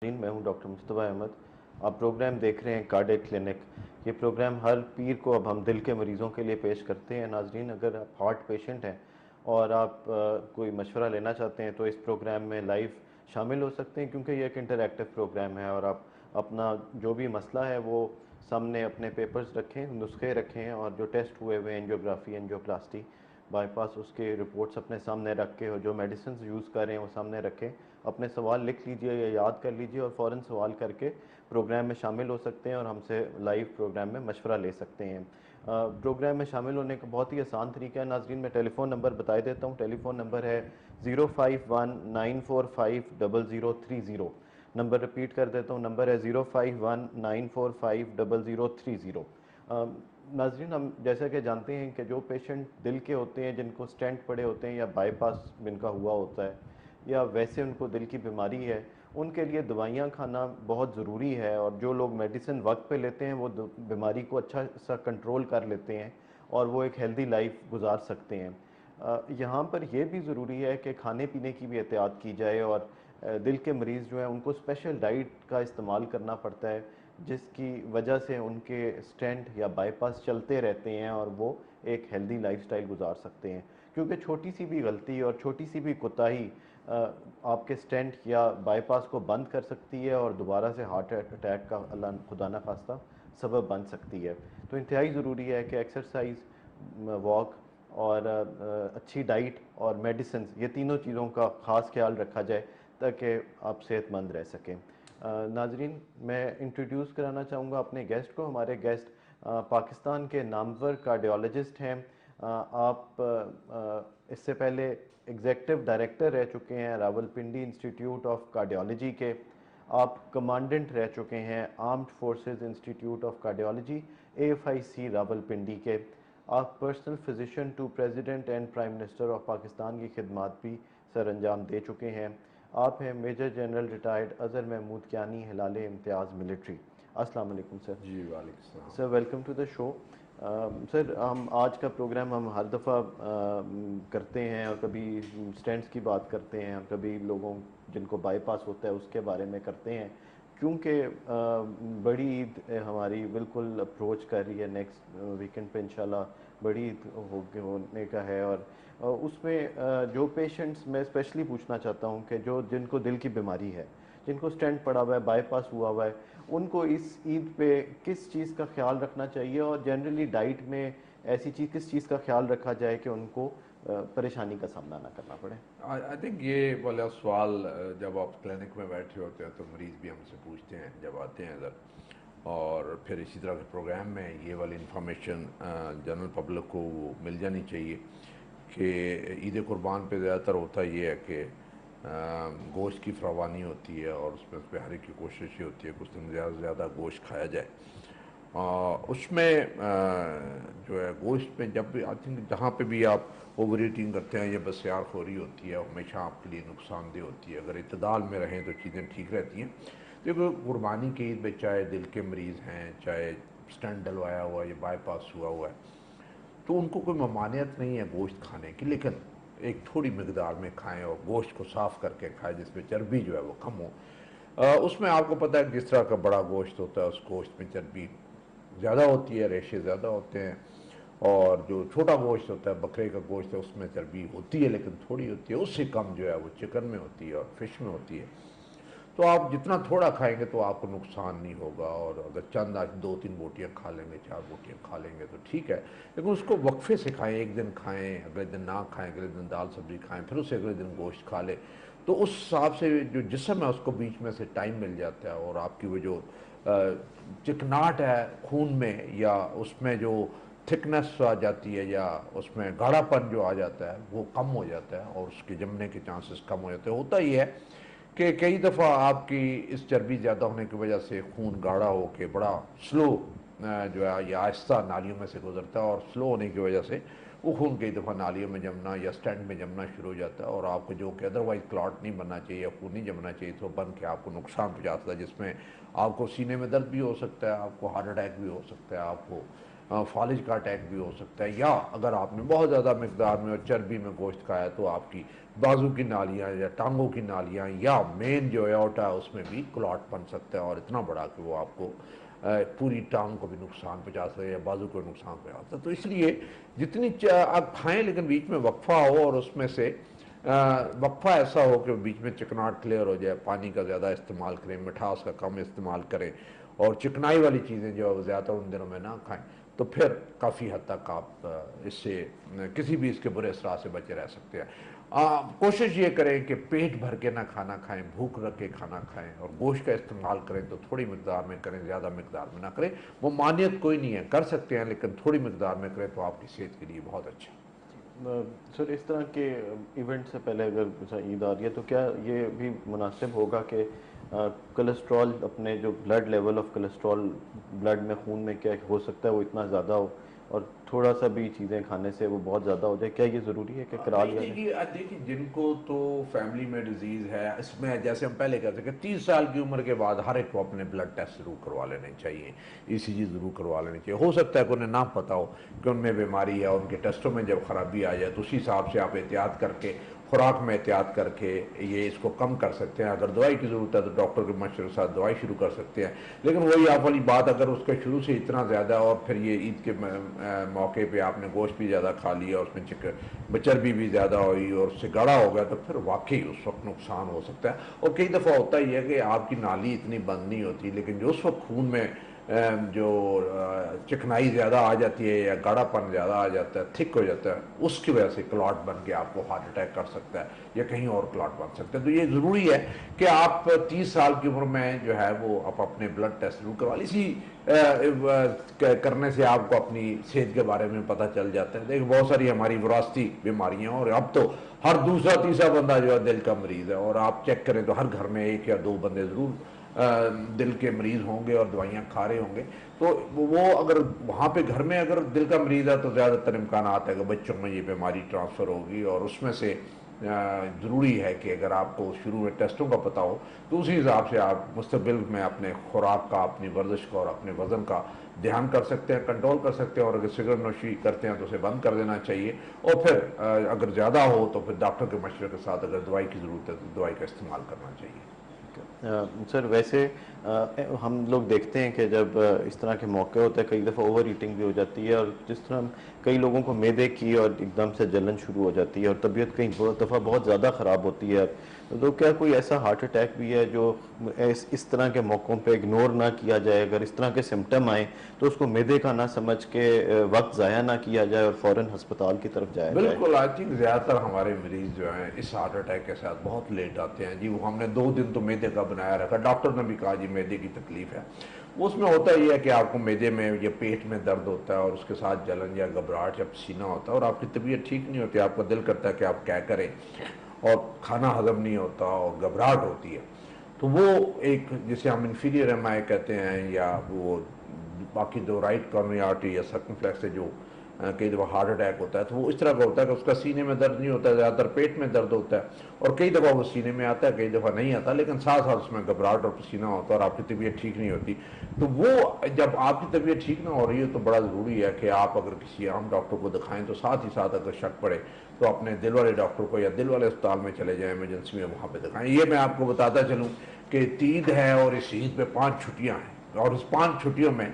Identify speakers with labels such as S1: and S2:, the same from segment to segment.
S1: मैं हूं डॉक्टर मुस्तफ़ा अहमद। आप प्रोग्राम देख रहे हैं कार्डियक क्लिनिक। ये प्रोग्राम हर पीर को अब हम दिल के मरीज़ों के लिए पेश करते हैं। नाजरीन, अगर आप हार्ट पेशेंट हैं और आप कोई मशवरा लेना चाहते हैं तो इस प्रोग्राम में लाइव शामिल हो सकते हैं, क्योंकि ये एक इंटरैक्टिव प्रोग्राम है और आप अपना जो भी मसला है वो सामने अपने पेपर्स रखें, नुस्खे रखें और जो टेस्ट हुए हुए एंजियोग्राफी, एंजियोप्लास्टी, बाईपास, उसके रिपोर्ट्स अपने सामने रख के और जो मेडिसिन यूज़ कर रहे हैं वो सामने रखें। अपने सवाल लिख लीजिए या याद कर लीजिए और फ़ौरन सवाल करके प्रोग्राम में शामिल हो सकते हैं और हमसे लाइव प्रोग्राम में मशवरा ले सकते हैं। प्रोग्राम में शामिल होने का बहुत ही आसान तरीका है नाजरीन। मैं टेलीफ़ोन नंबर बता देता हूँ। टेलीफ़ोन नंबर है 051-945-0030। नंबर रिपीट कर देता हूँ, नंबर है 051-945-0030। नाजरीन, हम जैसा कि जानते हैं कि जो पेशेंट दिल के होते हैं, जिनको स्टेंट पड़े होते हैं या बाईपास जिनका हुआ होता है या वैसे उनको दिल की बीमारी है, उनके लिए दवाइयाँ खाना बहुत ज़रूरी है। और जो लोग मेडिसिन वक्त पे लेते हैं वो बीमारी को अच्छा सा कंट्रोल कर लेते हैं और वो एक हेल्दी लाइफ गुजार सकते हैं। यहाँ पर यह भी ज़रूरी है कि खाने पीने की भी एहतियात की जाए और दिल के मरीज़ जो हैं उनको स्पेशल डाइट का इस्तेमाल करना पड़ता है, जिसकी वजह से उनके स्टेंट या बाईपास चलते रहते हैं और वो एक हेल्दी लाइफस्टाइल गुजार सकते हैं। क्योंकि छोटी सी भी गलती और छोटी सी भी कोताही आपके स्टेंट या बाईपास को बंद कर सकती है और दोबारा से हार्ट अटैक का अल्लाह खुदा न खास्ता सबब बन सकती है। तो इंतहाई ज़रूरी है कि एक्सरसाइज, वॉक और अच्छी डाइट और मेडिसिन, ये तीनों चीज़ों का ख़ास ख्याल रखा जाए ताकि आप सेहतमंद रह सकें। नाजरीन, मैं इंट्रोड्यूस कराना चाहूँगा अपने गेस्ट को। हमारे गेस्ट पाकिस्तान के नामवर कार्डियोलॉजिस्ट हैं। आप इससे पहले एग्जेक्टिव डायरेक्टर रह चुके हैं रावलपिंडी इंस्टीट्यूट ऑफ कार्डियोलॉजी के। आप कमांडेंट रह चुके हैं armed forces institute of cardiology AFIC Rawalpindi के। आप personal physician to president and prime minister of Pakistan की खिदमात भी सर अंजाम दे चुके हैं। आप हैं major general retired Azhar Mahmood Kiyani, Hilal Imtiaz military. अस्सलाम वालेकुम सर।
S2: जी, वालेकुम सलाम।
S1: Sir, welcome to the show. Sir, हम आज का प्रोग्राम हम हर दफ़ा करते हैं और कभी स्टेंट्स की बात करते हैं और कभी लोगों जिनको बाईपास होता है उसके बारे में करते हैं, क्योंकि बड़ी ईद हमारी बिल्कुल अप्रोच कर रही है। नेक्स्ट वीकेंड पे इंशाल्लाह बड़ी ईद होने का है और उसमें जो पेशेंट्स, मैं स्पेशली पूछना चाहता हूँ कि जो जिनको दिल की बीमारी है, जिनको स्टेंट पड़ा हुआ है, बाईपास हुआ हुआ है, उनको इस ईद पे किस चीज़ का ख्याल रखना चाहिए और जनरली डाइट में ऐसी चीज़ किस चीज़ का ख्याल रखा जाए कि उनको परेशानी का सामना ना करना पड़े।
S2: आई थिंक ये वाला सवाल जब आप क्लिनिक में बैठे होते हैं तो मरीज़ भी हमसे पूछते हैं जब आते हैं इधर, और फिर इसी तरह के प्रोग्राम में ये वाली इंफॉर्मेशन जनरल पब्लिक को मिल जानी चाहिए कि ईद कुर्बान पे ज़्यादातर होता ये है कि गोश्त की फरावानी होती है और उसमें हर एक की कोशिश ये होती है कुछ दिन ज़्यादा से ज़्यादा गोश्त खाया जाए। उसमें जो है गोश्त में जब भी आई थिंक जहाँ पे भी आप ओवर ईटिंग करते हैं या बसियारखोरी होती है हमेशा आपके लिए नुकसानदेह होती है। अगर इतदाल में रहें तो चीज़ें ठीक रहती हैं। देखो, कुर्बानी की ईद में चाहे दिल के मरीज़ हैं, चाहे स्टेंट डलवाया हुआ या बाईपास हुआ हुआ है, तो उनको कोई ममानियत नहीं है गोश्त खाने की, लेकिन एक थोड़ी मकदार में खाएं और गोश्त को साफ़ करके खाएं जिसमें चर्बी जो है वो कम हो। उसमें आपको पता है जिस तरह का बड़ा गोश्त होता है उस गोश्त में चर्बी ज़्यादा होती है, रेशे ज़्यादा होते हैं, और जो छोटा गोश्त होता है बकरे का गोश्त है उसमें चर्बी होती है लेकिन थोड़ी होती है, उससे कम जो है वो चिकन में होती है और फिश में होती है। तो आप जितना थोड़ा खाएंगे तो आपको नुकसान नहीं होगा, और अगर चंद आज 2-3 बोटियाँ खा लेंगे, 4 बोटियाँ खा लेंगे तो ठीक है, लेकिन उसको वक्फे से खाएं। एक दिन खाएं, अगले दिन ना खाएं, अगले दिन दाल सब्जी खाएं, फिर उससे अगले दिन गोश्त खा लें, तो उस हिसाब से जो जिस्म है उसको बीच में से टाइम मिल जाता है और आपकी वो जो चिकनाहट है खून में या उसमें जो थिकनेस आ जाती है या उसमें गाढ़ापन जो आ जाता है वो कम हो जाता है और उसके जमने के चांसेस कम हो जाते हैं। होता ही है कि कई दफ़ा आपकी इस चर्बी ज़्यादा होने की वजह से खून गाढ़ा होकर बड़ा स्लो जो है या आहिस्ता नालियों में से गुजरता है, और स्लो होने की वजह से वो खून कई दफ़ा नालियों में जमना या स्टेंट में जमना शुरू हो जाता है, और आपको जो कि अदरवाइज क्लॉट नहीं बनना चाहिए या खून नहीं जमना चाहिए तो बन के आपको नुकसान पहुँचाता है, जिसमें आपको सीने में दर्द भी हो सकता है, आपको हार्ट अटैक भी हो सकता है, आपको फालिज का अटैक भी हो सकता है, या अगर आपने बहुत ज़्यादा मकदार में और चर्बी में गोश्त खाया तो आपकी बाजू की नालियाँ या टांगों की नालियाँ या मेन जो एओर्टा है उसमें भी क्लॉट बन सकता है, और इतना बड़ा कि वो आपको पूरी टांग को भी नुकसान पहुँचा सकता है या बाजू को नुकसान पहुँचा सकता है। तो इसलिए जितनी आप खाएँ लेकिन बीच में वक्फा हो, और उसमें से वक्फा ऐसा हो कि बीच में चिकनाहट क्लियर हो जाए, पानी का ज़्यादा इस्तेमाल करें, मिठास का कम इस्तेमाल करें, और चिकनाई वाली चीज़ें जो ज़्यादा उन दिनों में ना खाएं, तो फिर काफ़ी हद तक आप इससे किसी भी इसके बुरे असरा से बचे रह सकते हैं। कोशिश ये करें कि पेट भर के ना खाना खाएं, भूख रख के खाना खाएं, और गोश्त का इस्तेमाल करें तो थोड़ी मकदार में करें, ज़्यादा मकदार में ना करें। वो मानियत कोई नहीं है, कर सकते हैं, लेकिन थोड़ी मकदार में करें तो आपकी सेहत के लिए बहुत अच्छा है।
S1: सर, इस तरह के इवेंट से पहले अगर जैसा ईद आ रही है तो क्या ये भी मुनासिब होगा कि कोलेस्ट्रॉल, अपने जो blood level of cholesterol blood में, खून में क्या हो सकता है वो इतना ज़्यादा हो, और थोड़ा सा भी चीज़ें खाने से वो बहुत ज़्यादा हो जाए, क्या ये ज़रूरी है कि करा
S2: नहीं
S1: लिया जाए?
S2: देखिए, देखिए जिनको तो फैमिली में डिजीज़ है, इसमें जैसे हम पहले कहते हैं कि 30 साल की उम्र के बाद हर एक को अपने ब्लड टेस्ट जरूर करवा लेने चाहिए, ईसीजी जरूर करवा लेनी चाहिए। हो सकता है कि उन्हें ना पता हो कि उनमें बीमारी है, उनके टेस्टों में जब खराबी आ जाए तो उसी हिसाब से आप एहतियात करके, खुराक में एहतियात करके ये इसको कम कर सकते हैं। अगर दवाई की ज़रूरत है तो डॉक्टर के मशवरे के साथ दवाई शुरू कर सकते हैं। लेकिन वही आप वाली बात, अगर उसका शुरू से इतना ज़्यादा और फिर ये ईद के मौके पे आपने गोश्त भी ज़्यादा खा लिया, उसमें चिकन चर्बी भी ज़्यादा हुई और उससे गाढ़ा हो गया, तो फिर वाकई उस वक्त नुकसान हो सकता है। और कई दफ़ा होता ही है कि आपकी नाली इतनी बंद नहीं होती, लेकिन जो उस वक्त खून में जो चिकनाई ज़्यादा आ जाती है या गाढ़ापन ज़्यादा आ जाता है, थिक हो जाता है, उसकी वजह से क्लॉट बन के आपको हार्ट अटैक कर सकता है या कहीं और क्लॉट बन सकता है। तो ये ज़रूरी है कि आप 30 साल की उम्र में जो है वो आप अपने ब्लड टेस्ट जरूर करवा, इसी करने से आपको अपनी सेहत के बारे में पता चल जाता है। देखिए बहुत सारी हमारी विरासती बीमारियां, और अब तो हर दूसरा तीसरा बंदा जो है दिल का मरीज है, और आप चेक करें तो हर घर में 1 या 2 बंदे जरूर दिल के मरीज होंगे और दवाइयाँ खा रहे होंगे। तो वो अगर वहाँ पे घर में अगर दिल का मरीज है तो ज़्यादातर इम्कान है कि बच्चों में ये बीमारी ट्रांसफ़र होगी, और उसमें से ज़रूरी है कि अगर आपको शुरू में टेस्टों का पता हो तो उसी हिसाब से आप मुस्तबिल में अपने खुराक का, अपनी वर्जिश का और अपने वज़न का ध्यान कर सकते हैं, कंट्रोल कर सकते हैं। और अगर सिगरेट नोशी करते हैं तो उसे बंद कर देना चाहिए, और फिर अगर ज़्यादा हो तो फिर डॉक्टर के मशवरे के साथ अगर दवाई की ज़रूरत है तो दवाई का इस्तेमाल करना चाहिए।
S1: सर, वैसे हम लोग देखते हैं कि जब इस तरह के मौके होते हैं कई दफ़ा ओवर ईटिंग भी हो जाती है, और जिस तरह कई लोगों को मैदे की और एकदम से जलन शुरू हो जाती है और तबीयत कई दफ़ा बहुत ज़्यादा ख़राब होती है, तो क्या कोई ऐसा हार्ट अटैक भी है जो इस तरह के मौक़ों पे इग्नोर ना किया जाए? अगर इस तरह के सिम्टम आए तो उसको मैदे का ना समझ के वक्त ज़ाया ना किया जाए और फ़ौरन अस्पताल की तरफ जाया जाए?
S2: बिल्कुल, आई थिंक ज़्यादातर हमारे मरीज़ जो हैं इस हार्ट अटैक के साथ बहुत लेट आते हैं। जी वो हमने 2 दिन तो मैदे का बनाया रखा, डॉक्टर ने भी कहा जी मैदे की तकलीफ़ है। उसमें होता ये है कि आपको मैदे में या पेट में दर्द होता है, और उसके साथ जलन या घबराहट या पसीना होता है, और आपकी तबीयत ठीक नहीं होती, आपका दिल करता है कि आप क्या करें, और खाना हज़म नहीं होता और घबराहट होती है। तो वो एक जिसे हम इन्फीरियर एमआई कहते हैं, या वो बाकी जो राइट कॉर्निया आर्टरी या सर्कमफ्लेक्स से जो कई दफ़ा हार्ट अटैक होता है, तो वो इस तरह का होता है कि उसका सीने में दर्द नहीं होता है, ज़्यादातर पेट में दर्द होता है, और कई दफ़ा वो सीने में आता है, कई दफ़ा नहीं आता, लेकिन साथ साथ उसमें घबराहट और पसीना होता है और आपकी तबीयत ठीक नहीं होती। तो वो जब आपकी तबीयत ठीक ना हो रही है तो बड़ा ज़रूरी है कि आप अगर किसी आम डॉक्टर को दिखाएं, तो साथ ही साथ अगर शक पड़े तो अपने दिल वाले डॉक्टर को या दिल वाले अस्पताल में चले जाएँ, इमरजेंसी में वहाँ पर दिखाएँ। ये मैं आपको बताता चलूँ कि ईद है, और इस ईद पर 5 छुट्टियाँ हैं, और इस 5 छुट्टियों में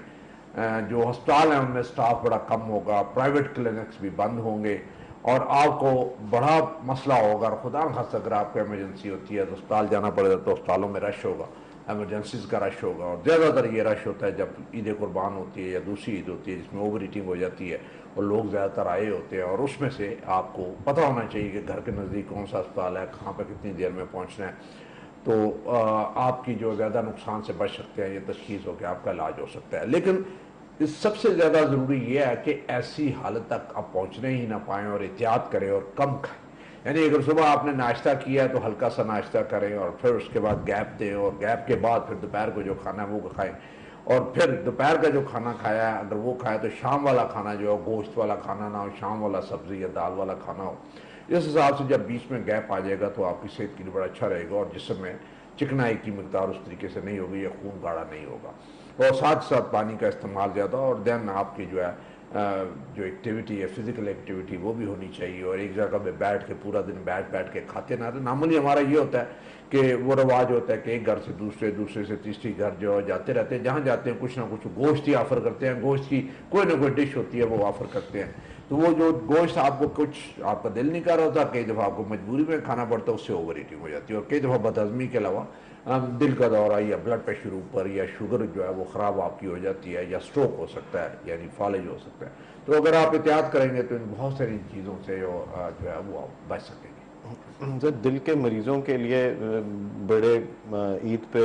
S2: जो अस्पताल हैं उनमें स्टाफ बड़ा कम होगा, प्राइवेट क्लिनिक्स भी बंद होंगे, और आपको बड़ा मसला होगा। और खुदा न खास्ता अगर आपको इमरजेंसी होती है तो अस्पताल जाना पड़ेगा, तो अस्पतालों में रश होगा, एमरजेंसीज का रश होगा, और ज़्यादातर ये रश होता है जब ईद कुर्बान होती है या दूसरी ईद होती है जिसमें ओवर ईटिंग हो जाती है, और लोग ज़्यादातर आए होते हैं। और उसमें से आपको पता होना चाहिए कि घर के नज़दीक कौन सा अस्पताल है, कहाँ पर कितनी देर में पहुँचना है, तो आपकी जो ज़्यादा नुकसान से बच सकते हैं, ये तशखीस होकर आपका इलाज हो सकता है। लेकिन इस सबसे ज़्यादा ज़रूरी ये है कि ऐसी हालत तक आप पहुँचने ही ना पाएँ, और एहतियात करें और कम खाएं। यानी अगर सुबह आपने नाश्ता किया है तो हल्का सा नाश्ता करें, और फिर उसके बाद गैप दें, और गैप के बाद फिर दोपहर को जो खाना है वो खाएं, और फिर दोपहर का जो खाना खाया है अगर वो खाए तो शाम वाला खाना जो है गोश्त वाला खाना ना हो, शाम वाला सब्ज़ी या दाल वाला खाना हो। इस हिसाब से जब बीच में गैप आ जाएगा तो आपकी सेहत के लिए बड़ा अच्छा रहेगा, और जिसमें चिकनाई की मकदार उस तरीके से नहीं होगी या खून गाढ़ा नहीं होगा। और साथ साथ पानी का इस्तेमाल ज़्यादा, और देन आपकी जो है जो एक्टिविटी है, फिजिकल एक्टिविटी, वो भी होनी चाहिए। और एक जगह पे बैठ के पूरा दिन बैठ बैठ के खाते ना रहे। नॉर्मली हमारा ये होता है कि वो रवाज होता है कि एक घर से दूसरे, दूसरे से तीसरी घर जो जाते रहते हैं, जहाँ जाते हैं कुछ ना कुछ गोश्त ही ऑफर करते हैं, गोश्त की कोई ना कोई डिश होती है वो ऑफर करते हैं। तो वो जो गोश्त आपको कुछ आपका दिल नहीं कर रहा होता, कई दफ़ा आपको मजबूरी में खाना पड़ता है, उससे ओवर ईटिंग हो जाती है। और कई दफ़ा बदहजमी के अलावा दिल का दौरा या ब्लड प्रेशर ऊपर या शुगर जो है वो ख़राब आपकी हो जाती है, या स्ट्रोक हो सकता है, यानी फालिज हो सकता है। तो अगर आप एहतियात करेंगे तो इन बहुत सारी चीज़ों से जो है वो आप बच सकेंगे।
S1: सर, दिल के मरीज़ों के लिए बड़े ईद पे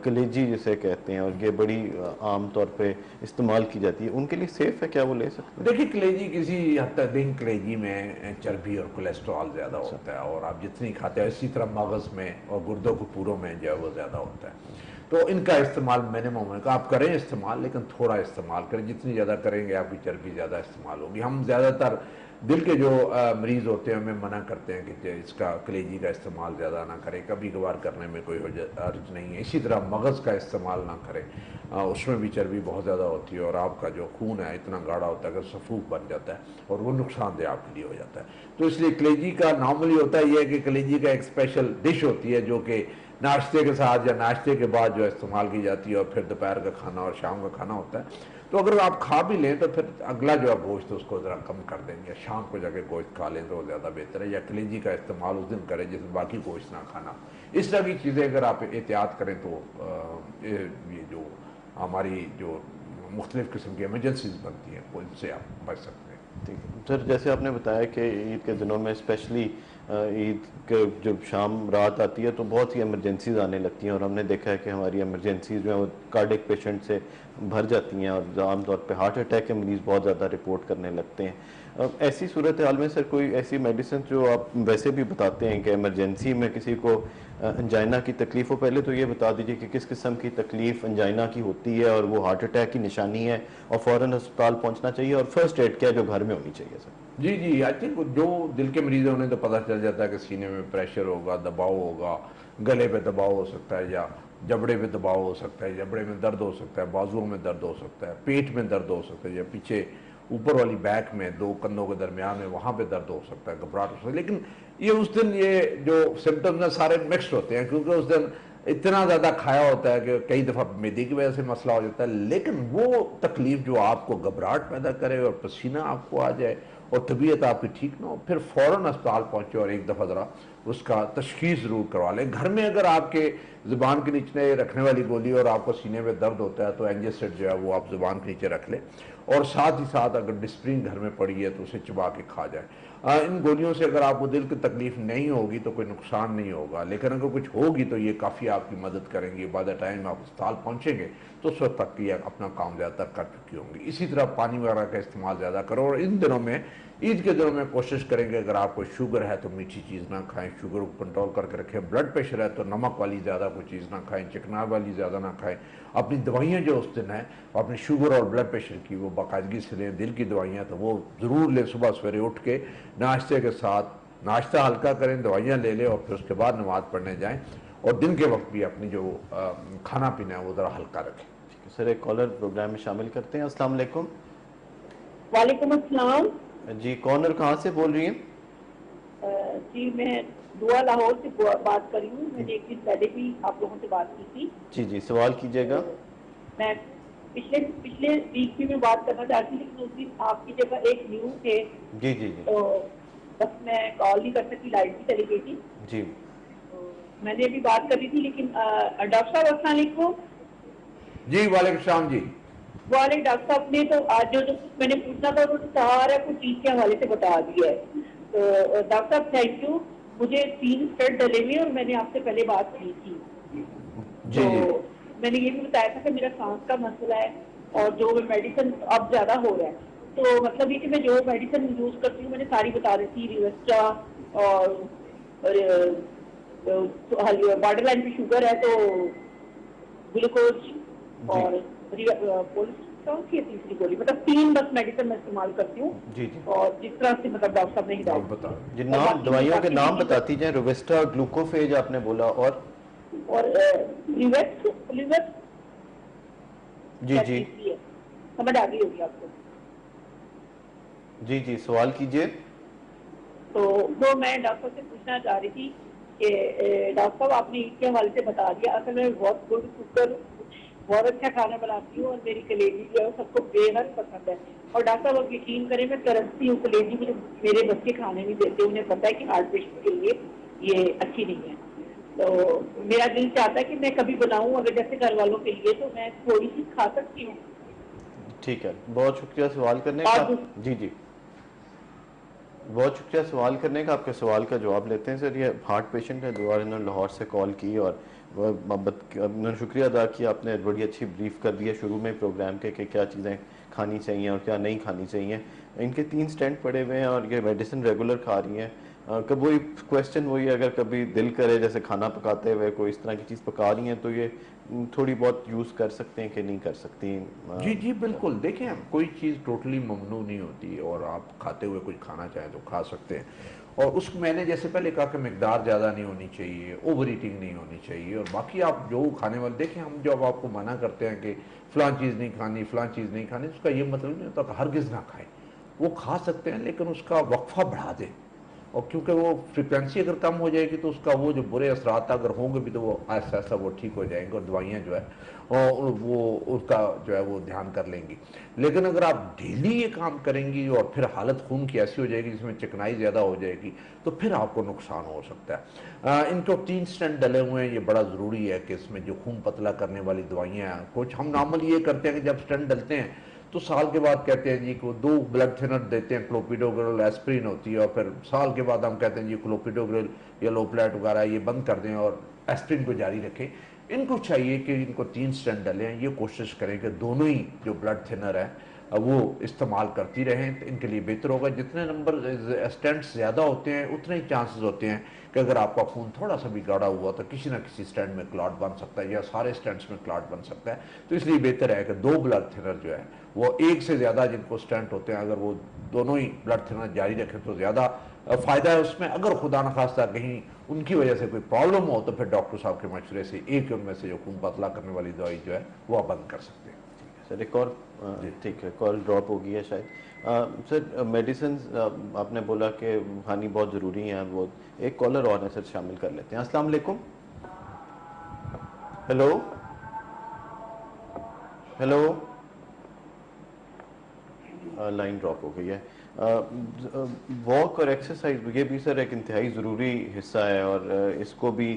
S1: कलेजी जिसे कहते हैं, और ये बड़ी आम तौर पे इस्तेमाल की जाती है, उनके लिए सेफ़ है क्या, वो ले सकते हैं?
S2: देखिए, कलेजी किसी हद तक दिन कलेजी में चर्बी और कोलेस्ट्रॉल ज़्यादा होता है, और आप जितनी खाते हैं इसी तरह मगज़ में और गुर्दों के पूरों में जो है वो ज़्यादा होता है। तो इनका इस्तेमाल मिनिमम है, आप करें इस्तेमाल, लेकिन थोड़ा इस्तेमाल करें। जितनी ज़्यादा करेंगे आपकी चर्बी ज़्यादा इस्तेमाल होगी। हम ज़्यादातर दिल के जो मरीज़ होते हैं हमें मना करते हैं कि इसका कलेजी का इस्तेमाल ज़्यादा ना करें, कभी कभार करने में कोई अर्ज नहीं है। इसी तरह मगज़ का इस्तेमाल ना करें, उसमें भी चर्बी बहुत ज़्यादा होती है, और आपका जो खून है इतना गाढ़ा होता है कि सफूफ बन जाता है, और वो नुकसानदेह आपके लिए हो जाता है। तो इसलिए कलेजी का नॉर्मली होता है ये कि कलेजी का एक स्पेशल डिश होती है जो कि नाश्ते के साथ या नाश्ते के बाद जो इस्तेमाल की जाती है, और फिर दोपहर का खाना और शाम का खाना होता है। तो अगर आप खा भी लें तो फिर अगला जो है गोश्त उसको ज़रा कम कर देंगे, शाम को जाके गोश्त खा लें तो वो ज़्यादा बेहतर है, या कलेजी का इस्तेमाल उस दिन करें जिसमें बाकी गोश्त ना खाना। इस तरह की चीज़ें अगर आप एहतियात करें तो ये जो हमारी जो मुख्तलिफ़ किस्म की एमरजेंसीज बनती हैं वो इनसे आप बच सकते हैं।
S1: ठीक है सर, जैसे आपने बताया कि ईद के दिनों में स्पेशली ईद के जब शाम रात आती है तो बहुत सी एमरजेंसीज आने लगती हैं, और हमने देखा है कि हमारी एमरजेंसीज जो है वो कार्डियक पेशेंट से भर जाती हैं, और आमतौर पे हार्ट अटैक के मरीज़ बहुत ज़्यादा रिपोर्ट करने लगते हैं। ऐसी सूरत हाल में सर कोई ऐसी मेडिसिन जो आप वैसे भी बताते हैं कि इमरजेंसी में किसी को अंजाइना की तकलीफ़ हो, पहले तो ये बता दीजिए कि किस किस्म की तकलीफ़ अंजाइना की होती है और वो हार्ट अटैक की निशानी है, और फ़ौरन अस्पताल पहुंचना चाहिए, और फर्स्ट एड क्या जो घर में होनी चाहिए sir?
S2: Ji ji, I think जो दिल के मरीज हैं उन्हें तो पता चल जाता है कि सीने में प्रेशर होगा, दबाव होगा, गले पे दबाव हो सकता है, या जबड़े पे दबाव हो सकता है, जबड़े में दर्द हो सकता है, बाजुओं में दर्द हो सकता है, पेट में दर्द हो सकता है, या पीछे ऊपर वाली बैक में दो कंधों के दरमियान में वहाँ पे दर्द हो सकता है, घबराहट हो सकता है। लेकिन ये उस दिन ये जो सिम्टम्स हैं सारे मिक्स्ड होते हैं, क्योंकि उस दिन इतना ज़्यादा खाया होता है कि कई दफ़ा मैदे की वजह से मसला हो जाता है। लेकिन वो तकलीफ जो आपको घबराहट पैदा करे और पसीना आपको आ जाए और तबीयत आपकी ठीक ना हो, फिर फ़ौरन अस्पताल पहुँचे और एक दफ़ा ज़रा उसका तशखीस ज़रूर करवा लें। घर में अगर आपके ज़ुबान के नीचे रखने वाली गोली और आपको सीने में दर्द होता है तो एंजासिड जो है वो आप ज़ुबान के नीचे रख लें, और साथ ही साथ अगर डिस्प्रिन घर में पड़ी है तो उसे चबा के खा जाए। इन गोलियों से अगर आपको दिल की तकलीफ नहीं होगी तो कोई नुकसान नहीं होगा, लेकिन अगर कुछ होगी तो ये काफ़ी आपकी मदद करेंगी। बाय द टाइम आप अस्पताल पहुँचेंगे तो उस वक्त तक ये अपना काम ज़्यादातर कर चुकी होंगी। इसी तरह पानी वगैरह का इस्तेमाल ज़्यादा करो, और इन दिनों में ईद के दिनों में कोशिश करेंगे अगर आपको शुगर है तो मीठी चीज़ ना खाएं, शुगर को कंट्रोल करके रखें। ब्लड प्रेशर है तो नमक वाली ज़्यादा कोई चीज़ ना खाएं, चिकनाई वाली ज़्यादा ना खाएं। अपनी दवाइयाँ जो उस दिन हैं अपनी शुगर और ब्लड प्रेशर की वो बाकायदगी से लें। दिल की दवाइयाँ तो वो ज़रूर लें, सुबह सवेरे उठ के नाश्ते के साथ नाश्ता हल्का करें, दवाइयाँ ले लें, और फिर उसके बाद नमाज़ पढ़ने जाएँ, और दिन के वक्त भी अपनी जो खाना पीना है वो ज़रा हल्का रखें।
S1: ठीक है सर, एक कॉलर प्रोग्राम में शामिल करते हैं। अस्सलाम वालेकुम।
S3: वालेकुम अस्सलाम।
S1: जी, कौन और कहाँ से बोल रही हैं?
S3: जी, मैं दुआ लाहौर से बात कर रही हूँ। मैंने एक दिन पहले भी आप लोगों से बात की थी।
S1: जी जी, सवाल कीजिएगा।
S3: मैं पिछले वीक भी मैं बात करना चाहती थी, लेकिन उस दिन आपकी जगह एक न्यू थे,
S1: जी जी जी
S3: तो बस मैं कॉल नहीं कर सकती, लाइट भी चली गई थी।
S1: जी,
S3: तो मैंने अभी बात करी थी, लेकिन डॉक्टर साहब अस्सलाम वालेकुम।
S2: जी वालेकुम सलाम जी।
S3: वाले डॉक्टर साहब ने तो आज जो मैंने पूछना था वो सारा कुछ चीज के हवाले से बता दिया है। तो डॉक्टर साहब थैंक यू। मुझे 3 स्टेट डले हुए और मैंने आपसे पहले बात की थी।
S1: जी
S3: तो
S1: जी
S3: मैंने ये भी बताया था कि मेरा सांस का मसला है और जो मेडिसिन अब ज्यादा हो रहा है, तो मतलब ये कि मैं जो मेडिसिन यूज करती हूँ मैंने सारी बता दी थी, रिवेस्टा और बॉर्डर लाइन पे शुगर है तो ग्लूकोज और तीसरी गोली, मतलब 3 बस मेडिसिन मैं इस्तेमाल करती हूँ।
S1: जी जी
S3: और जिस तरह से मतलब डॉक्टर साहब ने हिदायत
S2: बता
S1: जी, नाम दवाइयों के नाम बताती जाएं। रोवेस्टा, ग्लूकोफेज आपने बोला, और
S3: और लिवर लिवर
S1: जी जी
S3: समझ आ गई होगी आपको।
S1: जी जी, सवाल कीजिए।
S3: तो वो मैं डॉक्टर से पूछना चाह रही थी कि डॉक्टर साहब आपने ईद के हवाले से बता दिया, असल में बहुत गुड कुकर, बहुत अच्छा खाना बनाती हूँ और मेरी कलेजी जो है सबको बेहद पसंद है। और डॉक्टर साहब आप यकीन करें मैं तरसती हूँ, कलेजी मुझे मेरे बच्चे खाने नहीं देते, उन्हें पता है कि हार्ट पेशेंट के लिए ये अच्छी नहीं है। तो मेरा दिल चाहता है कि मैं कभी बनाऊँ अगर जैसे घर वालों के लिए, तो मैं थोड़ी सी खा सकती हूँ।
S1: ठीक है, बहुत शुक्रिया सवाल करने का।
S3: और
S1: जी जी, बहुत शुक्रिया सवाल करने का। आपके सवाल का जवाब लेते हैं सर। ये हार्ट पेशेंट है, दोबारा इन्होंने लाहौर से कॉल की और उन्होंने शुक्रिया अदा किया, आपने बड़ी अच्छी ब्रीफ कर दिया शुरू में प्रोग्राम के कि क्या चीज़ें खानी चाहिए और क्या नहीं खानी चाहिए। इनके 3 स्टेंट पड़े हुए हैं और ये मेडिसिन रेगुलर खा रही हैं। कब वही क्वेश्चन वही, अगर कभी दिल करे जैसे खाना पकाते हुए कोई इस तरह की चीज़ पका रही हैं तो ये थोड़ी बहुत यूज़ कर सकते हैं कि नहीं कर सकती?
S2: जी जी बिल्कुल, देखें कोई चीज़ टोटली ममनू नहीं होती और आप खाते हुए कुछ खाना चाहें तो खा सकते हैं। और उस मैंने जैसे पहले कहा कि मिकदार ज़्यादा नहीं होनी चाहिए, ओवर ईटिंग नहीं होनी चाहिए। और बाकी आप जो खाने वाले देखें, हम जब आपको मना करते हैं कि फ़लाँ चीज़ नहीं खानी, फ़लाँ चीज़ नहीं खानी, उसका ये मतलब नहीं होता कि हरगिज़ ना खाएं। वो खा सकते हैं लेकिन उसका वक्फा बढ़ा दें। और क्योंकि वो फ्रिक्वेंसी अगर कम हो जाएगी तो उसका वो जो बुरे असरात अगर होंगे भी तो वो ऐसा ऐसा वो ठीक हो जाएंगे और दवाइयाँ जो है और वो उसका जो है वो ध्यान कर लेंगी। लेकिन अगर आप डेली ये काम करेंगी और फिर हालत खून की ऐसी हो जाएगी जिसमें चिकनाई ज़्यादा हो जाएगी तो फिर आपको नुकसान हो सकता है। इनको 3 स्टेंट डले हुए हैं, ये बड़ा ज़रूरी है कि इसमें जो खून पतला करने वाली दवाइयाँ हैं, कुछ हम नॉर्मली ये करते हैं कि जब स्टेंट डलते हैं तो साल के बाद कहते हैं जी को 2 ब्लड थिनर देते हैं, क्लोपिडोग्रिल एस्प्रिन होती है, और फिर साल के बाद हम कहते हैं जी क्लोपिडोग्रिल या लोप्लेट वगैरह ये बंद कर दें और एस्प्रिन को जारी रखें। इनको चाहिए कि इनको 3 स्टेंट डले हैं, ये कोशिश करें कि दोनों ही जो ब्लड थिनर है वो इस्तेमाल करती रहें तो इनके लिए बेहतर होगा। जितने नंबर स्टेंट्स ज़्यादा होते हैं उतने ही चांसेस होते हैं कि अगर आपका खून थोड़ा सा भी गाढ़ा हुआ तो किसी ना किसी स्टेंट में क्लॉट बन सकता है या सारे स्टेंट्स में क्लॉट बन सकता है। तो इसलिए बेहतर है कि 2 ब्लड थिनर जो है वो एक से ज़्यादा जिनको स्टेंट होते हैं अगर वो दोनों ही ब्लड थिनर जारी रखें तो ज़्यादा फ़ायदा है उसमें। अगर खुदा न खास्ता कहीं उनकी वजह से कोई प्रॉब्लम हो तो फिर डॉक्टर साहब के मशवरे से एक उनमें से जो खून पतला करने वाली दवाई जो है वो आप बंद कर सकते हैं।
S1: सर एक और, ठीक है, कॉल ड्रॉप हो गई है शायद। सर मेडिसिन आपने बोला कि खानी बहुत ज़रूरी है, वो एक कॉलर और है सर, शामिल कर लेते हैं। अस्सलाम वालेकुम। हेलो हेलो, लाइन ड्रॉप हो गई है। वॉक और एक्सरसाइज ये भी सर एक इंतहाई ज़रूरी हिस्सा है और इसको भी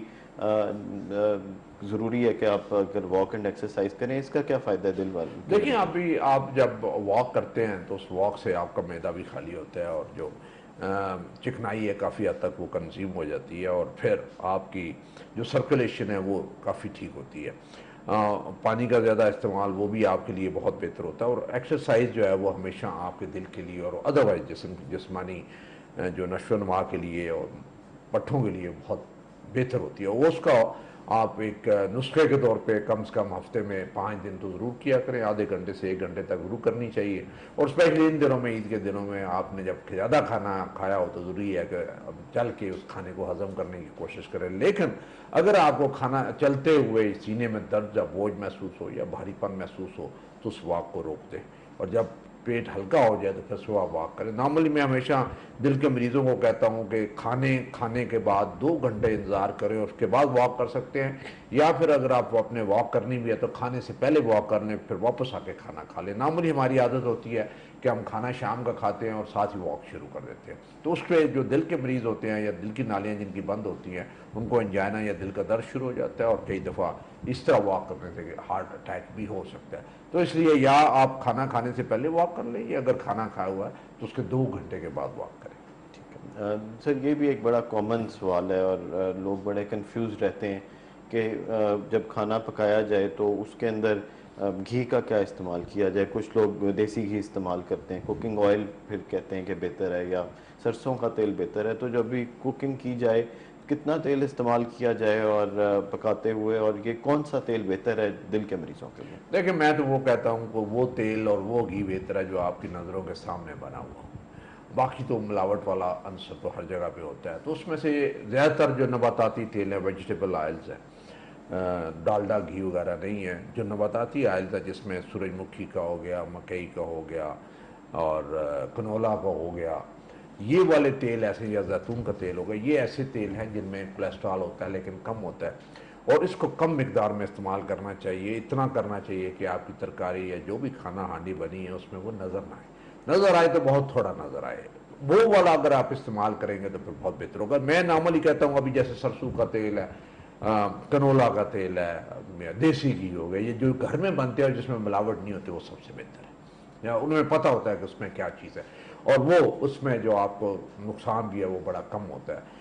S1: ज़रूरी है कि आप अगर वॉक एंड एक्सरसाइज करें। इसका क्या फ़ायदा है दिल वालों के लिए?
S2: देखिए अभी आप जब वॉक करते हैं तो उस वॉक से आपका मैदा भी खाली होता है और जो चिकनाई है काफ़ी हद तक वो कंज्यूम हो जाती है और फिर आपकी जो सर्कुलेशन है वो काफ़ी ठीक होती है। पानी का ज़्यादा इस्तेमाल वो भी आपके लिए बहुत बेहतर होता है। और एक्सरसाइज जो है वो हमेशा आपके दिल के लिए और अदरवाइज जिस्मानी जो नशो नुमा के लिए और पट्ठों के लिए बहुत बेहतर होती है। वो उसका आप एक नुस्खे के तौर पे कम से कम हफ्ते में 5 दिन तो ज़रूर किया करें, आधे घंटे से 1 घंटे तक ज़रूर करनी चाहिए। और स्पेशली इन दिनों में, ईद के दिनों में आपने जब ज़्यादा खाना खाया हो तो ज़रूरी है कि अब चल के उस खाने को हज़म करने की कोशिश करें। लेकिन अगर आपको खाना चलते हुए सीने में दर्द या बोझ महसूस हो या भारीपन महसूस हो तो उस वॉक को रोक दें और जब पेट हल्का हो जाए तो फिर सुबह वॉक करें। नॉर्मली मैं हमेशा दिल के मरीजों को कहता हूँ कि खाने के बाद 2 घंटे इंतज़ार करें और उसके बाद वॉक कर सकते हैं, या फिर अगर आप अपने वॉक करनी भी है तो खाने से पहले वॉक कर लें फिर वापस आके खाना खा लें। नॉर्मली हमारी आदत होती है कि हम खाना शाम का खाते हैं और साथ ही वॉक शुरू कर देते हैं। तो उस पर जो दिल के मरीज़ होते हैं या दिल की नालियाँ जिनकी बंद होती हैं उनको एंजाइना या दिल का दर्द शुरू हो जाता है और कई दफ़ा इस तरह वॉक करने से हार्ट अटैक भी हो सकता है। तो इसलिए या आप खाना खाने से पहले वॉक कर लें या अगर खाना खाया हुआ है तो उसके 2 घंटे के बाद वॉक करें।
S1: सर ये भी एक बड़ा कॉमन सवाल है और लोग बड़े कंफ्यूज रहते हैं कि जब खाना पकाया जाए तो उसके अंदर घी का क्या इस्तेमाल किया जाए। कुछ लोग देसी घी इस्तेमाल करते हैं, कुकिंग ऑयल फिर कहते हैं कि बेहतर है, या सरसों का तेल बेहतर है। तो जब भी कुकिंग की जाए कितना तेल इस्तेमाल किया जाए और पकाते हुए, और ये कौन सा तेल बेहतर है दिल के मरीजों के लिए?
S2: देखिए मैं तो वो कहता हूँ कि वो तेल और वो घी बेहतर है जो आपकी नज़रों के सामने बना हुआ हो। बाकी तो मिलावट वाला अंसर तो हर जगह पे होता है। तो उसमें से ज़्यादातर जो नबाताती तेल है, वेजिटेबल ऑयल्स है, डालडा घी वगैरह नहीं है, जो नबाताती आयल था जिसमें सूरजमुखी का हो गया, मकई का हो गया और कनोला का हो गया, ये वाले तेल ऐसे, या जैतून का तेल हो गया, ये ऐसे तेल हैं जिनमें कोलेस्ट्रॉल होता है लेकिन कम होता है और इसको कम मिकदार में इस्तेमाल करना चाहिए। इतना करना चाहिए कि आपकी तरकारी या जो भी खाना हांडी बनी है उसमें वो नज़र ना आए, नज़र आए तो बहुत थोड़ा नज़र आए, वो वाला अगर आप इस्तेमाल करेंगे तो फिर बहुत बेहतर होगा। मैं नॉर्मली कहता हूँ अभी जैसे सरसों का तेल है, कनोला का तेल है, देसी घी हो गया, ये जो घर में बनते हैं जिसमें मिलावट नहीं होती वो सबसे बेहतर है, या उनमें पता होता है कि उसमें क्या चीज़ है और वो उसमें जो आपको नुकसान भी है वो बड़ा कम होता है।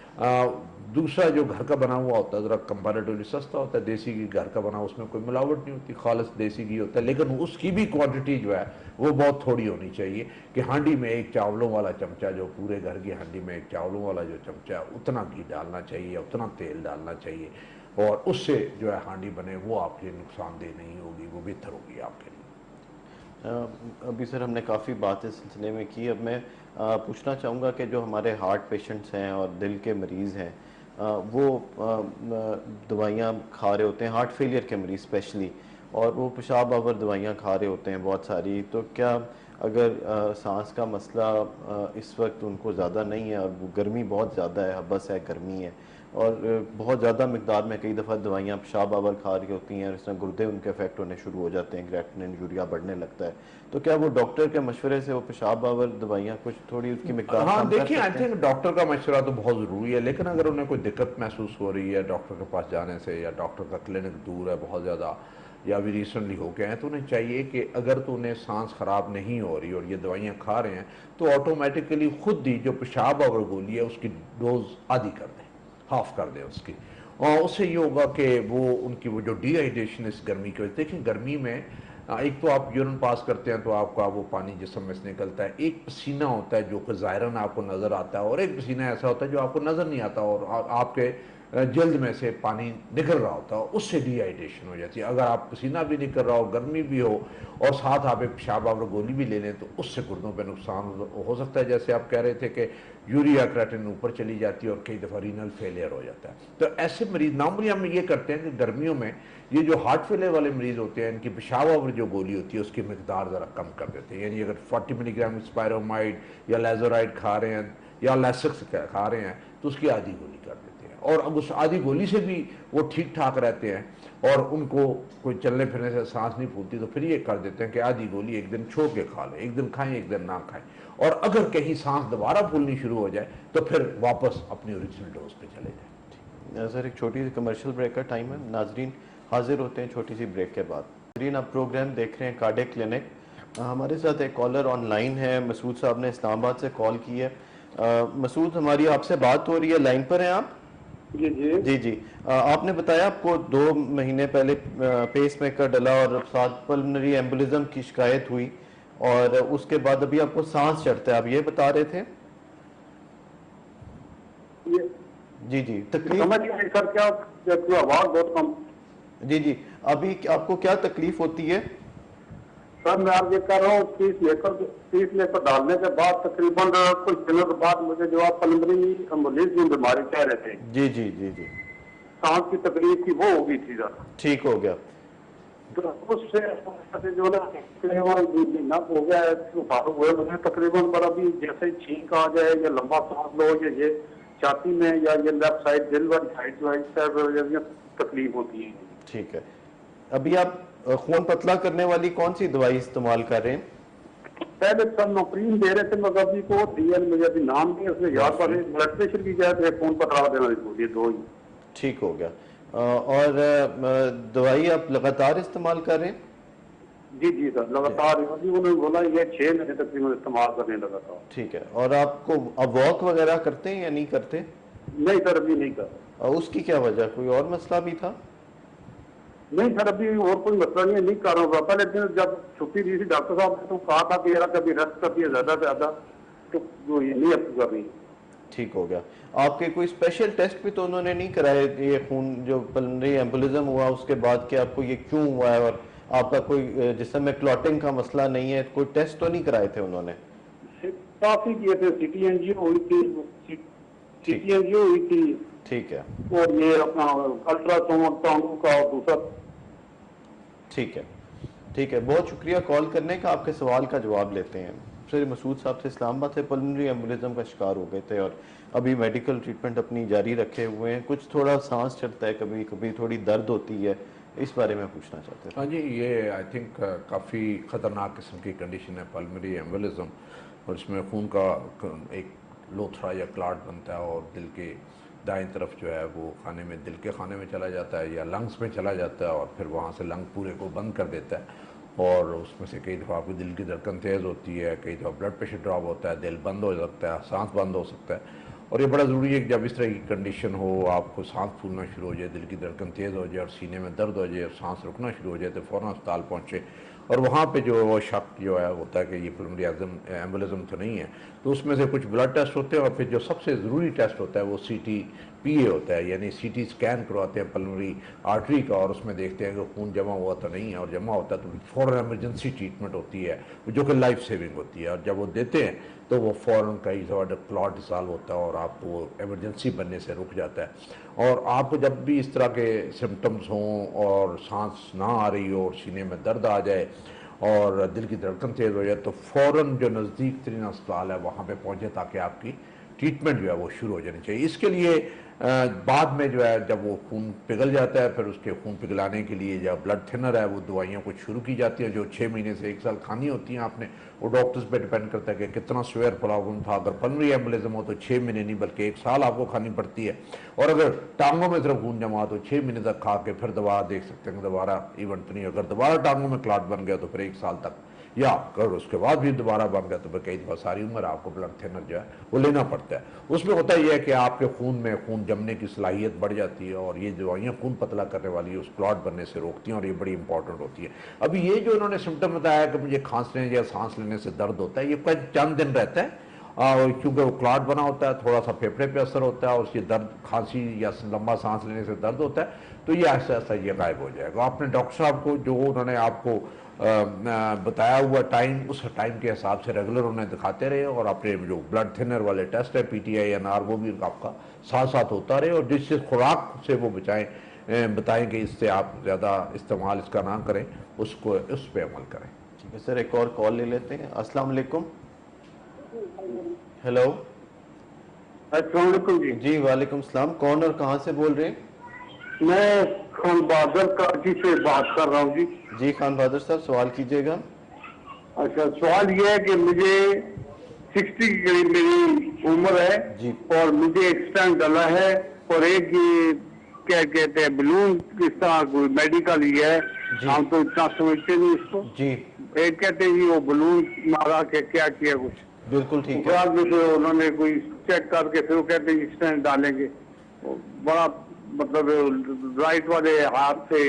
S2: दूसरा जो घर का बना हुआ होता है ज़रा कंपैरेटिवली सस्ता होता है, देसी घी घर का बना, उसमें कोई मिलावट नहीं होती, खालिस देसी घी होता है, लेकिन उसकी भी क्वांटिटी जो है वो बहुत थोड़ी होनी चाहिए कि हांडी में एक चावलों वाला चमचा, जो पूरे घर की हांडी में एक चावलों वाला जो चमचा है उतना घी डालना चाहिए, उतना तेल डालना चाहिए और उससे जो है हांडी बने वो आपके लिए नुकसानदेह नहीं होगी, वो बेहतर होगी आपके लिए।
S1: अभी सर हमने काफ़ी बात इस सिलसिले में की। अब मैं पूछना चाहूँगा कि जो हमारे हार्ट पेशेंट्स हैं और दिल के मरीज़ हैं, वो दवाइयाँ खा रहे होते हैं, हार्ट फेलियर के मरीज़ स्पेशली, और वो पेशाब आवर दवाइयाँ खा रहे होते हैं बहुत सारी, तो क्या अगर सांस का मसला इस वक्त उनको ज़्यादा नहीं है और वो गर्मी बहुत ज़्यादा है, बस है गर्मी है और बहुत ज़्यादा मिकदार में कई दफ़ा दवाइयाँ पेशाब आवर खा रही होती हैं और इसमें गुर्दे उनके इफेक्ट होने शुरू हो जाते हैं, क्रिएटिनिन यूरिया बढ़ने लगता है, तो क्या वो डॉक्टर के मशवरे से वो पेशाब आवर दवाइयाँ कुछ थोड़ी उसकी मिकदार
S2: हाँ
S1: कम कर
S2: देखिए, आई
S1: सकते हैं?
S2: थिंक डॉक्टर का मशवरा तो बहुत ज़रूरी है, लेकिन अगर उन्हें कोई दिक्कत महसूस हो रही है डॉक्टर के पास जाने से, या डॉक्टर का क्लिनिक दूर है बहुत ज़्यादा, या अभी रिसेंटली हो गए हैं, तो उन्हें चाहिए कि अगर तो उन्हें सांस खराब नहीं हो रही और ये दवाइयाँ खा रहे हैं तो ऑटोमेटिकली खुद ही जो पेशाब आवर गोली है उसकी डोज आधी कर दें, हाफ कर दें उसकी, और उससे ये होगा कि वो उनकी वो जो डिहाइड्रेशन इस गर्मी की वजह, देखिए गर्मी में एक तो आप यूरिन पास करते हैं तो आपका वो पानी जिस्म में से निकलता है, एक पसीना होता है जो कि ज़ाहिरन आपको नज़र आता है और एक पसीना ऐसा होता है जो आपको नज़र नहीं आता और आपके जल्द में से पानी निकल रहा होता है, उससे डिहाइड्रेशन हो जाती है। अगर आप पसीना भी निकल रहा हो, गर्मी भी हो और साथ आप एक पेशाब आवर गोली भी ले लें तो उससे गुर्दों पे नुकसान हो सकता है, जैसे आप कह रहे थे कि यूरिया क्रिएटिनिन ऊपर चली जाती है और कई दफ़ा रीनल फेलियर हो जाता है। तो ऐसे मरीज नॉर्मली हम ये करते हैं कि गर्मियों में ये जो हार्ट फेलियर वाले मरीज होते हैं इनकी पेशाब आवर जो गोली होती है उसकी मिकदार ज़रा कम कर देते हैं, यानी अगर 40 मिलीग्राम स्पायरोमाइड या लेजोराइड खा रहे हैं या लेसिक्स खा रहे हैं तो उसकी आधी गोली कर देते हैं, और अब उस आधी गोली से भी वो ठीक ठाक रहते हैं और उनको कोई चलने फिरने से सांस नहीं फूलती, तो फिर ये कर देते हैं कि आधी गोली एक दिन छोड़ के खा लें, एक दिन खाएं एक दिन ना खाएं, और अगर कहीं सांस दोबारा फूलनी शुरू हो जाए तो फिर वापस अपनी ओरिजिनल डोज पे चले जाएं।
S1: सर एक छोटी सी कमर्शियल ब्रेक का टाइम है, नाजरीन हाजिर होते हैं छोटी सी ब्रेक के बाद। नाजरीन आप प्रोग्राम देख रहे हैं कार्डियक क्लिनिक, हमारे साथ एक कॉलर ऑनलाइन है, मसूद साहब ने इस्लामाबाद से कॉल की है। मसूद हमारी आपसे बात हो रही है, लाइन पर हैं आप?
S4: जी जी
S1: जी जी। आपने बताया आपको 2 महीने पहले पेस मेकर डला और साथ पल्मोनरी एम्बोलिज्म की शिकायत हुई और उसके बाद अभी आपको सांस चढ़ता है, आप ये बता रहे थे?
S4: ये
S1: जी जी। तकलीफ
S4: समझ नहीं सर, क्या आवाज बहुत कम।
S1: जी जी, अभी आपको क्या तकलीफ होती है?
S4: सर मैं आप ये कर रहा हूँ 30 लेकर डालने के बाद तकरीबन कुछ दिनों के बाद मुझे जो आप पल्मोनरी एम्बोलिज्म बीमारी कह रहे थे,
S1: जी जी जी जी,
S4: सांस की तकलीफ थी वो हो गई थी सर,
S1: ठीक हो गया।
S4: तो उससे जो ना महीना हो गया है सुधार हुए मुझे तकरीबन, पर अभी जैसे छींक आ जाए या लंबा सांस लो या ये छाती में या ये लेफ्ट साइड दिल वाली साइड जो है इस तरह तकलीफ होती है।
S1: ठीक है, अभी आप खून पतला करने वाली कौन सी दवाई इस्तेमाल कर रहे हैं?
S4: पहले सर नौकरीन दे रहे थे मगर अभी को डीएल मुझे अभी नाम नहीं उसमें याद पर ब्लड प्रेशर की जाए खून पतला देना, ये 2 ही
S1: ठीक हो गया। और दवाई आप लगातार इस्तेमाल कर रहे हैं?
S4: जी जी सर लगातार, अभी उन्होंने बोला ये 6 महीने तकरीबन इस्तेमाल करने लगा था।
S1: ठीक है, और आपको अब वॉक वगैरह करते हैं या नहीं करते?
S4: नहीं सर अभी नहीं कर।
S1: और उसकी क्या वजह, कोई और मसला भी था?
S4: नहीं सर अभी और कोई मसला नहीं कर रहा हूँ। पहले दिन जब छुट्टी दी थी डॉक्टर साहब ने तो कहा था कि यार कभी रेस्ट करती है ज्यादा से ज्यादा, तो वो ये नहीं अब कर रही।
S1: ठीक हो गया। आपके कोई स्पेशल टेस्ट भी तो उन्होंने नहीं कराए, ये खून जो पल्मोनरी एम्बोलिज्म हुआ उसके बाद कि आपको ये क्यों हुआ है और आपका कोई जिसम में क्लॉटिंग का मसला नहीं है, कोई टेस्ट तो नहीं कराए थे उन्होंने?
S4: काफी किए थे, सिटी एनजीओ हुई थी, सिटी एनजीओ हुई थी,
S1: ठीक है,
S4: और ये अपना अल्ट्रासाउंड टांगों का और दूसरा।
S1: ठीक है, ठीक है, बहुत शुक्रिया कॉल करने का। आपके सवाल का जवाब लेते हैं। सर मसूद साहब से इस्लामाबाद से पल्मोनरी एम्बोलिज्म का शिकार हो गए थे और अभी मेडिकल ट्रीटमेंट अपनी जारी रखे हुए हैं। कुछ थोड़ा सांस चढ़ता है, कभी कभी थोड़ी दर्द होती है, इस बारे में पूछना चाहते थे।
S2: हाँ जी, ये आई थिंक काफ़ी ख़तरनाक किस्म की कंडीशन है पल्मोनरी एम्बोलिज्म, और इसमें खून का एक लोथड़ा या क्लॉट बनता है और दिल के दाएं तरफ जो है वो खाने में, दिल के खाने में चला जाता है या लंग्स में चला जाता है और फिर वहाँ से लंग पूरे को बंद कर देता है और उसमें से कई दफ़ा आपकी दिल की धड़कन तेज़ होती है, कई दफ़ा ब्लड प्रेशर ड्रॉप होता है, दिल बंद हो सकता है, सांस बंद हो सकता है। और ये बड़ा ज़रूरी है कि जब इस तरह की कंडीशन हो, आपको सांस फूलना शुरू हो जाए, दिल की धड़कन तेज़ हो जाए और सीने में दर्द हो जाए और सांस रुकना शुरू हो जाए तो फ़ौरन अस्पताल पहुँचे। और वहाँ पे जो वो शक जो है होता है कि ये पल्मोनरी एम्बोलिज्म तो नहीं है, तो उसमें से कुछ ब्लड टेस्ट होते हैं और फिर जो सबसे ज़रूरी टेस्ट होता है वो CT-PA होता है, यानी CT स्कैन करवाते हैं पल्मोनरी आर्टरी का और उसमें देखते हैं कि खून जमा हुआ तो नहीं है, और जमा होता है तो फ़ौरन इमरजेंसी ट्रीटमेंट होती है जो कि लाइफ सेविंग होती है। और जब वो देते हैं तो वो फ़ौरन कई दफ़ा क्लॉट डिसॉल्व होता है और आपको इमरजेंसी बनने से रुक जाता है। और आपको जब भी इस तरह के सिम्टम्स हों और सांस ना आ रही हो और सीने में दर्द आ जाए और दिल की धड़कन तेज़ हो जाए तो फ़ौरन जो नज़दीक तरीन अस्पताल है वहाँ पे पहुँचे ताकि आपकी ट्रीटमेंट जो है वो शुरू हो जानी चाहिए। इसके लिए बाद में जो है जब वो खून पिघल जाता है फिर उसके खून पिघलाने के लिए जो ब्लड थिनर है वो दवाइयाँ कुछ शुरू की जाती हैं जो 6 महीने से 1 साल खानी होती हैं आपने। वो डॉक्टर्स पे डिपेंड करता है कि कितना सीवियर प्रॉब्लम था। अगर पल्मोनरी एम्बोलिज्म हो तो 6 महीने नहीं बल्कि 1 साल आपको खानी पड़ती है, और अगर टांगों में सिर्फ खून जमा तो 6 महीने तक खा के फिर दवा देख सकते हैं दोबारा इवेंट तो नहीं। अगर दोबारा टांगों में क्लॉट बन गया तो फिर 1 साल तक, या अगर उसके बाद भी दोबारा बन गया तो फिर कई दफ़ा सारी उम्र आपको ब्लड थिनर जो है वो लेना पड़ता है। उसमें होता यह है कि आपके खून में खून जमने की सलाहियत बढ़ जाती है और ये दवाइयाँ खून पतला करने वाली है उस क्लॉट बनने से रोकती हैं और ये बड़ी इंपॉर्टेंट होती है। अभी ये जो इन्होंने सिम्टम बताया कि मुझे खांसने या सांस लेने से दर्द होता है, ये कोई चंद दिन रहता है क्योंकि वो क्लॉट बना होता है, थोड़ा सा फेफड़े पे असर होता है और ये दर्द खांसी या लंबा सांस लेने से दर्द होता है तो ये ऐसा ऐसा ये गायब हो जाएगा। आपने डॉक्टर साहब को जो उन्होंने आपको बताया हुआ टाइम, उस टाइम के हिसाब से रेगुलर उन्हें दिखाते रहे और अपने जो ब्लड थिनर वाले टेस्ट है PTI-NR वो भी आपका साथ साथ होता रहे और जिससे खुराक से वो बताएं कि इससे आप ज़्यादा इस्तेमाल इसका ना करें, उसको उस पर अमल करें।
S1: ठीक है सर, एक और कॉल ले लेते हैं। अस्सलाम वालेकुम। हेलो।
S4: अस्सलाम वालेकुम जी।
S1: जी वालेकुम सलाम। कौन और कहाँ से बोल रहे हैं?
S4: मैं खान बहादुर काजी से बात कर रहा हूँ जी।
S1: जी खान बहादुर साहब, सवाल कीजिएगा।
S4: अच्छा, सवाल ये है कि मुझे 60 के करीब मेरी उम्र है
S1: जी।
S4: और मुझे एक स्टंट डाला है और एक ये क्या कहते हैं बलून, किस तरह कोई मेडिकल ही है,
S1: जी।
S4: हम तो इतना समझते नहीं इसको।
S1: जी
S4: एक कहते हैं जी वो बलून मारा के क्या किया कुछ,
S1: बिल्कुल ठीक है।
S4: बाद में फिर उन्होंने कोई चेक करके फिर वो कहते हैं स्टंट डालेंगे। वो बड़ा मतलब राइट वाले हाथ से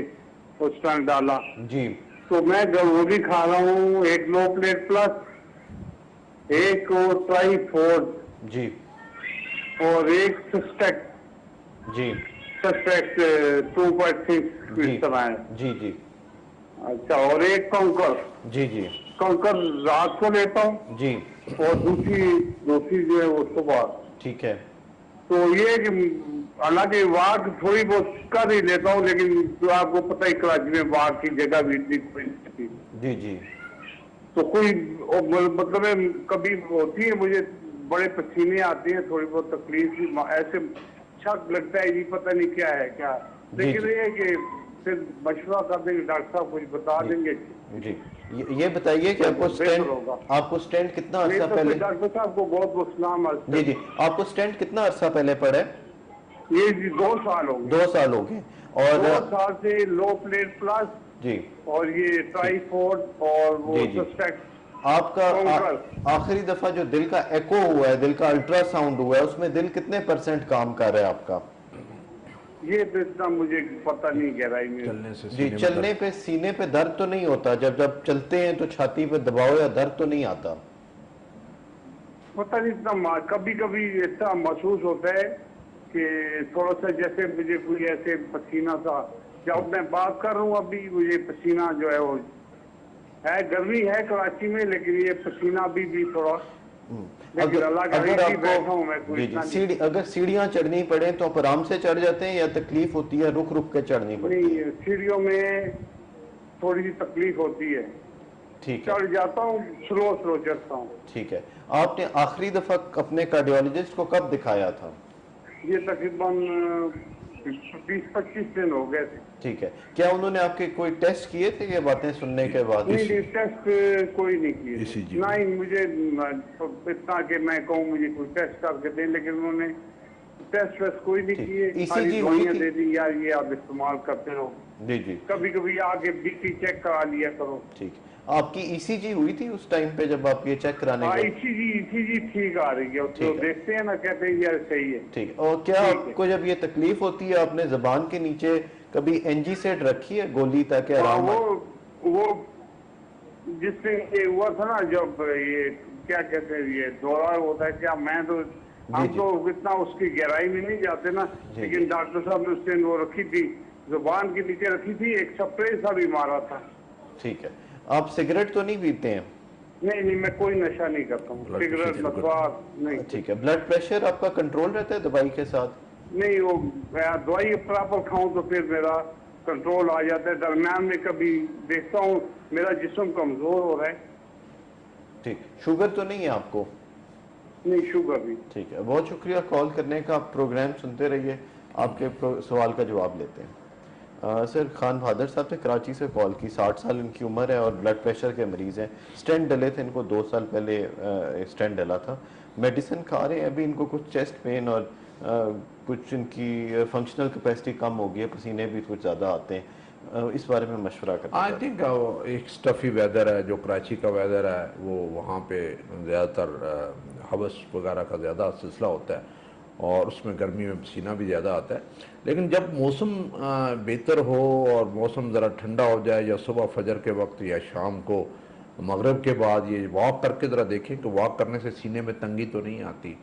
S4: वो स्टंट डाला।
S1: जी
S4: तो मैं गोली खा रहा हूँ, एक लो प्लेट प्लस, एक वो ट्राईफोर्ड
S1: जी
S4: और एक सस्पेक्ट
S1: जी
S4: 2.6
S1: जी
S4: इस तरह है।
S1: जी जी
S4: अच्छा, और एक कंकर
S1: जी जी
S4: रात को लेता हूँ
S1: जी
S4: और दूसरी जो है वो सुबह।
S1: ठीक है।
S4: तो ये कि हालांकि वाक थोड़ी बहुत कर ही लेता हूँ लेकिन तो आपको पता ही कराची में वाक की जगह भी इतनी कोई नहीं थी।
S1: जी जी
S4: तो कोई मतलब है, कभी होती है मुझे बड़े पसीने आते हैं, थोड़ी बहुत तकलीफ भी ऐसे शक लगता है, ये पता नहीं क्या है क्या, लेकिन ये है कि फिर मशवरा कर देंगे, डॉक्टर साहब कुछ बता देंगे।
S1: जी ये बताइए कि आपको स्टेंट कितना अरसा पहले?
S4: डॉक्टर साहब को बहुत बहुत सलाम।
S1: जी जी, आपको स्टेंट कितना अरसा पहले पड़ा है?
S4: ये जी 2 साल हो गए।
S1: 2 साल हो गए। और
S4: 2 साल से लो प्लेट प्लस
S1: जी
S4: और ये ट्राईफोर्ड और वो सस्पेक्ट।
S1: आपका आखिरी दफा जो दिल का एको हुआ है, दिल का अल्ट्रासाउंड हुआ है, उसमें दिल कितने % काम कर रहा है आपका?
S4: ये तो इतना मुझे पता नहीं गहराई में।
S2: चलने से
S1: जी, चलने पे सीने पे दर्द तो नहीं होता? जब चलते हैं तो छाती पे दबाव या दर्द तो नहीं आता?
S4: पता नहीं, इतना कभी कभी ऐसा महसूस होता है कि थोड़ा सा जैसे मुझे कोई ऐसे पसीना सा, जब मैं बात कर रहा हूँ अभी मुझे पसीना जो है वो है, गर्मी है कराची में लेकिन ये पसीना अभी भी थोड़ा लेकिन अल्लाह का
S1: अगर
S4: ही बैठा हूँ मैं,
S1: आपको
S4: कोई
S1: जी
S4: इतना
S1: जी
S4: नहीं।
S1: अगर सीढ़ियाँ चढ़नी पड़े तो आप आराम से चढ़ जाते हैं या तकलीफ होती है, रुक रुक के चढ़नी पड़ती है?
S4: नहीं, सीढ़ियों में थोड़ी सी तकलीफ होती है,
S1: ठीक है,
S4: चढ़ जाता हूँ, स्लो स्लो चढ़ता हूँ।
S1: ठीक है। आपने आखिरी दफा अपने कार्डियोलॉजिस्ट को कब दिखाया था?
S4: ये तकरीबन 20-25 दिन हो गए थे।
S1: ठीक है, क्या उन्होंने आपके कोई टेस्ट किए थे ये बातें सुनने के बाद?
S4: नहीं नहीं, टेस्ट कोई नहीं किए,
S2: ECG
S4: ना ही मुझे इतना कि मैं कहूँ मुझे कोई टेस्ट करके दें, लेकिन उन्होंने टेस्ट वेस्ट कोई नहीं
S1: ठीक।
S4: किए,
S1: ECG
S4: खाली
S1: हुई
S4: दवाइयाँ
S1: थी?
S4: दे दी, यार ये आप इस्तेमाल करते रहो,
S1: जी जी,
S4: कभी कभी आगे बीपी चेक करा लिया करो।
S1: ठीक। आपकी ईसीजी हुई थी उस टाइम पे जब आप ये चेक कराने
S4: हाँ,
S1: गए?
S4: ईसीजी ठीक आ रही है, तो
S1: है।
S4: देखते हैं ना, कहते हैं यार सही है।
S1: ठीक है। और क्या
S4: ठीक है।
S1: आपको जब ये तकलीफ होती है आपने जबान के नीचे कभी एनजी सेट रखी है गोली ताकि
S4: हाँ,
S1: आराम आए?
S4: वो जिससे ये हुआ था ना, जब ये क्या कहते हैं, ये दौरा होता है क्या, मैं तो हम
S1: जी।
S4: तो इतना उसकी गहराई में नहीं जाते ना,
S1: जी,
S4: लेकिन डॉक्टर साहब ने उसने वो रखी थी, जुबान के नीचे रखी थी, एक स्प्रे सा भी मारा था।
S1: ठीक है। आप सिगरेट तो नहीं पीते हैं?
S4: नहीं नहीं, मैं कोई नशा नहीं करता हूँ,
S2: ब्लड
S4: सिगरेट
S2: प्रेशर
S4: बकवास नहीं।
S1: ठीक है। ब्लड प्रेशर आपका कंट्रोल रहता है दवाई के साथ?
S4: नहीं, वो मैं दवाई प्रॉपर खाऊं तो फिर मेरा कंट्रोल आ जाता है, दरम्यान में कभी देखता हूँ मेरा जिस्म कमजोर हो रहा है।
S1: ठीक। शुगर तो नहीं है आपको?
S4: नहीं, शुगर भी।
S1: ठीक है, बहुत शुक्रिया कॉल करने का। आप प्रोग्राम सुनते रहिए, आपके सवाल का जवाब लेते हैं। सर, खान बहादुर साहब ने कराची से कॉल की, 60 साल इनकी उम्र है और ब्लड प्रेशर के मरीज़ हैं। स्टेंट डले थे इनको 2 साल पहले, स्टेंट डला था, मेडिसिन खा रहे हैं। अभी इनको कुछ चेस्ट पेन और कुछ इनकी फंक्शनल कैपेसिटी कम हो गई है, पसीने भी कुछ ज़्यादा आते हैं। इस बारे में मशवरा करना
S2: आई
S1: चाहते हैं।
S2: थिंक एक स्टफ़ी वेदर है जो कराची का वेदर है, वो वहाँ पे ज़्यादातर हवस वगैरह का ज़्यादा सिलसिला होता है और उसमें गर्मी में पसीना भी ज़्यादा आता है। लेकिन जब मौसम बेहतर हो और मौसम ज़रा ठंडा हो जाए, या सुबह फजर के वक्त या शाम को मगरिब के बाद ये वॉक करके ज़रा देखें कि वॉक करने से सीने में तंगी तो नहीं आती,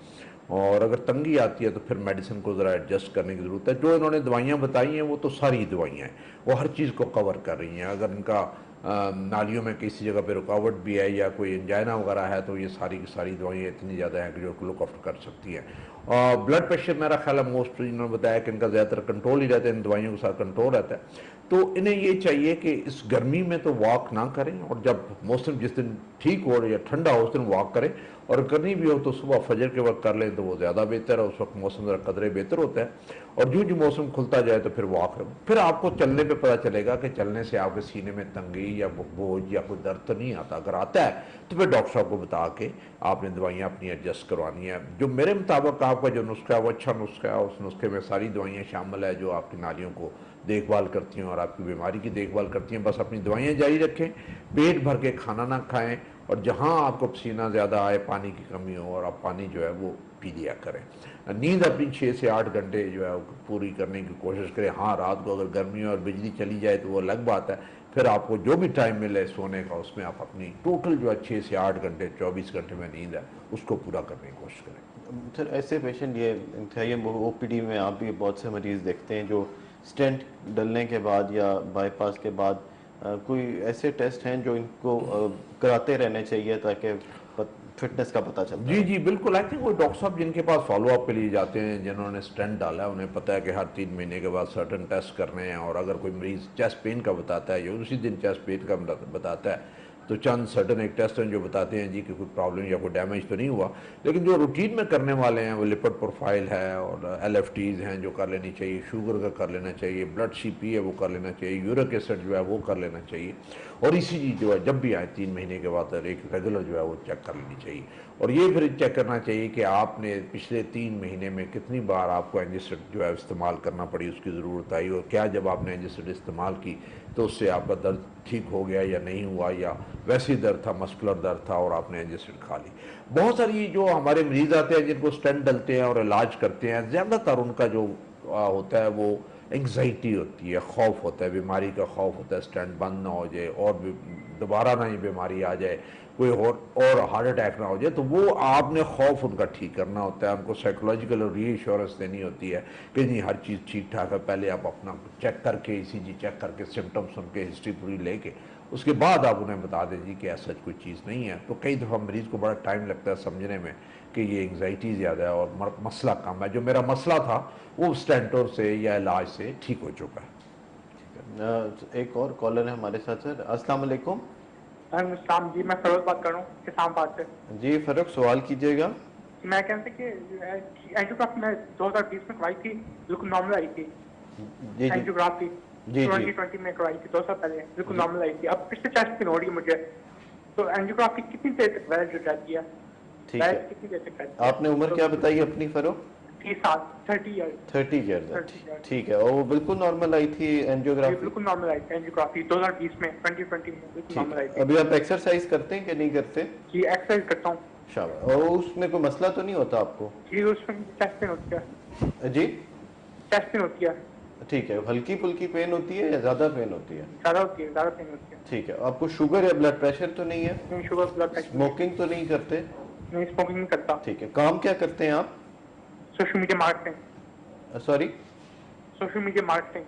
S2: और अगर तंगी आती है तो फिर मेडिसिन को ज़रा एडजस्ट करने की ज़रूरत है। जो इन्होंने दवाइयाँ बताई हैं वो तो सारी दवाइयाँ हैं, वो हर चीज़ को कवर कर रही हैं। अगर इनका नालियों में किसी जगह पे रुकावट भी है या कोई एंजाइना वगैरह है तो ये सारी की सारी दवाइयाँ इतनी ज़्यादा हैं कि जो लुक आफ्टर कर सकती हैं। और ब्लड प्रेशर मेरा ख्याल है मोस्ट इन्होंने बताया कि इनका ज़्यादातर कंट्रोल ही रहता है, इन दवाइयों के साथ कंट्रोल रहता है। तो इन्हें ये चाहिए कि इस गर्मी में तो वॉक ना करें, और जब मौसम जिस दिन ठीक हो या ठंडा हो उस दिन वॉक करें, और करनी भी हो तो सुबह फजर के वक्त कर लें तो वो ज़्यादा बेहतर है, उस वक्त मौसम ज़रा कदरे बेहतर होता है। और जो मौसम खुलता जाए तो फिर वॉक करें, फिर आपको चलने पे पता चलेगा कि चलने से आपके सीने में तंगी या बोझ या कोई दर्द तो नहीं आता। अगर आता है तो फिर डॉक्टर साहब को बता के आपने दवाइयाँ अपनी एडजस्ट करवानी है। जो मेरे मुताबिक आपका जो नुस्खा है वो अच्छा नुस्खा है, उस नुस्खे में सारी दवाइयाँ शामिल है जो आपकी नालियों को देखभाल करती हैं और आपकी बीमारी की देखभाल करती हैं। बस अपनी दवाइयाँ जारी रखें, पेट भर के खाना ना खाएं, और जहाँ आपको पसीना ज़्यादा आए, पानी की कमी हो, और आप पानी जो है वो पी लिया करें। नींद अपनी 6 से 8 घंटे जो है पूरी करने की कोशिश करें। हाँ, रात को अगर गर्मी और बिजली चली जाए तो वो अलग बात है, फिर आपको जो भी टाइम मिले सोने का उसमें आप अपनी टोटल जो है 6 से 8 घंटे 24 घंटे में नींद है उसको पूरा करने की कोशिश करें।
S1: सर, ऐसे पेशेंट ये ओपीडी में आप भी बहुत से मरीज़ देखते हैं जो स्टेंट डलने के बाद या बाईपास के बाद कोई ऐसे टेस्ट हैं जो इनको कराते रहने चाहिए ताकि फिटनेस का पता चलता है?
S2: जी बिल्कुल। आई थिंक वो डॉक्टर साहब जिनके पास फॉलोअप के लिए जाते हैं, जिन्होंने स्टेंट डाला है, उन्हें पता है कि हर 3 महीने के बाद सर्टन टेस्ट करने हैं। और अगर कोई मरीज़ चेस्ट पेन का बताता है या उसी दिन चेस्ट पेन का बताता है तो चंद सर्टन एक टेस्ट हैं जो बताते हैं जी कि कोई प्रॉब्लम या कोई डैमेज तो नहीं हुआ। लेकिन जो रूटीन में करने वाले हैं वो लिपिड प्रोफाइल है और LFTs हैं जो कर लेनी चाहिए, शुगर का कर लेना चाहिए, ब्लड CP है वो कर लेना चाहिए, यूरिक एसिड जो है वो कर लेना चाहिए, और ECG जो है जब भी आए 3 महीने के बाद एक रेगुलर जो है वो चेक कर लेनी चाहिए। और ये फिर चेक करना चाहिए कि आपने पिछले 3 महीने में कितनी बार आपको एंजिसिड जो है इस्तेमाल करना पड़ी, उसकी ज़रूरत आई, और क्या जब आपने एंजिसिड इस्तेमाल की तो उससे आपका दर्द ठीक हो गया या नहीं हुआ, या वैसे ही दर्द था, मस्कुलर दर्द था और आपने एंजिसिड खा ली। बहुत सारी जो हमारे मरीज़ आते हैं जिनको स्टेंट डलते हैं और इलाज करते हैं, ज़्यादातर उनका जो होता है वो एंग्जाइटी होती है, खौफ होता है, बीमारी का खौफ होता है, स्टेंट बंद ना हो जाए और दोबारा ना ये बीमारी आ जाए, कोई और हार्ट अटैक ना हो जाए, तो वो आपने खौफ उनका ठीक करना होता है, उनको साइकोलॉजिकल रीअश्योरेंस देनी होती है कि नहीं हर चीज़ ठीक ठाक है, पहले आप अपना चेक करके ECG चेक करके सिम्टम्स सुन के हिस्ट्री पूरी लेके उसके बाद आप उन्हें बता दें कि ऐसा कोई चीज़ नहीं है। तो कई दफ़ा मरीज़ को बड़ा टाइम लगता है समझने में कि ये एंग्जाइटी ज़्यादा है और मसला कम है, जो मेरा मसला था वो स्टेंटों से या इलाज से ठीक हो चुका है।
S1: एक और कॉलर है हमारे साथ सर। अस्सलाम वालेकुम।
S5: शाम जी, मैं फरोज बात कर रहा हूँ इस्लामाबाद से।
S1: जी फरुख, सवाल कीजिएगा।
S5: मैं कहते कि एंजियोग्राफी मैं 2020 में करवाई थी, बिल्कुल नॉर्मल आई थी।
S1: जी जी
S5: एंजियोग्राफी
S1: जी
S5: 2020 में करवाई थी, 2 साल पहले, बिल्कुल नॉर्मल आई थी। अब पिछले चेस्ट पेन हो रही है मुझे, तो एंजियोग्राफी कितनी देर तक वैलिड रहती है?
S1: ठीक है।
S5: कितनी देर तक रहती है?
S1: आपने उम्र क्या बताई अपनी फरुख?
S5: 30 साल, 30 ईयर।
S1: 30 ईयर्स।
S5: 30 years।
S1: ठीक है, और वो बिल्कुल नॉर्मल आई थी एंजियोग्राफी?
S5: बिल्कुल नॉर्मल आई थी एंजियोग्राफी 2020 में, 2020 में बिल्कुल नॉर्मल आई थी।
S1: अभी आप एक्सरसाइज करते हैं कि नहीं करते?
S5: जी, एक्सरसाइज करता हूँ।
S1: शाबाश। और उसमें कोई मसला तो नहीं होता आपको?
S5: जी, उसमें चेस्ट पेन होती है।
S1: जी,
S5: चेस्ट पेन होती है,
S1: ठीक है। हल्की फुल्की पेन होती है या ज्यादा पेन होती है?
S5: ज़्यादा होती है, ज़्यादा पेन होती है।
S1: ठीक है। आपको शुगर या ब्लड प्रेशर तो नहीं है?
S5: नहीं, शुगर ब्लड प्रेशर
S1: स्मोकिंग तो नहीं करते?
S5: नहीं, स्मोकिंग नहीं करता।
S1: ठीक है। काम क्या करते हैं आप?
S5: Social media marketing,
S1: sorry?
S5: Social media marketing.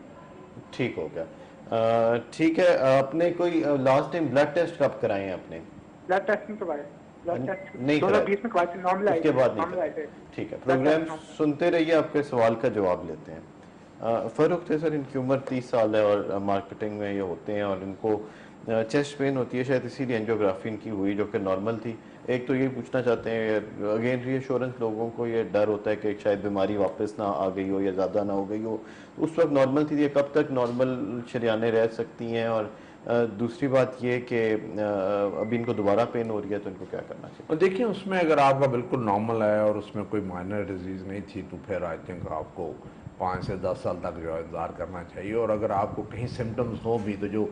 S1: ठीक हो गया। ठीक है। आपने कोई लास्ट टाइम ब्लड टेस्ट कब कराए हैं आपने?
S5: ब्लड टेस्ट नहीं करवाया, ब्लड टेस्ट
S1: नहीं
S5: 2020 में करवाए थे, नॉर्मल आए
S1: उसके
S5: थे,
S1: बाद नहीं
S5: नॉर्मल आए
S1: कराए।
S5: थे।
S1: ठीक है। प्रोग्राम सुनते रहिए, आपके सवाल का जवाब लेते हैं। फर्रुख थे सर, इनकी उम्र 30 साल है और मार्केटिंग में ये होते हैं और इनको चेस्ट पेन होती है, शायद इसीलिए एंजियोग्राफी इनकी हुई जो कि नॉर्मल थी। एक तो ये पूछना चाहते हैं, अगेन रीअश्योरेंस, लोगों को ये डर होता है कि शायद बीमारी वापस ना आ गई हो या ज़्यादा ना हो गई हो, उस वक्त नॉर्मल थी, ये कब तक नॉर्मल शरियाने रह सकती हैं? और दूसरी बात ये कि अभी इनको दोबारा पेन हो रही है, तो इनको क्या करना चाहिए?
S2: और देखिए, उसमें अगर आपका बिल्कुल नॉर्मल है और उसमें कोई माइनर डिजीज़ नहीं थी तो फिर आई थिंक आपको 5 से 10 साल तक जो है इंतज़ार करना चाहिए। और अगर आपको कहीं सिम्टम्स हो भी तो जो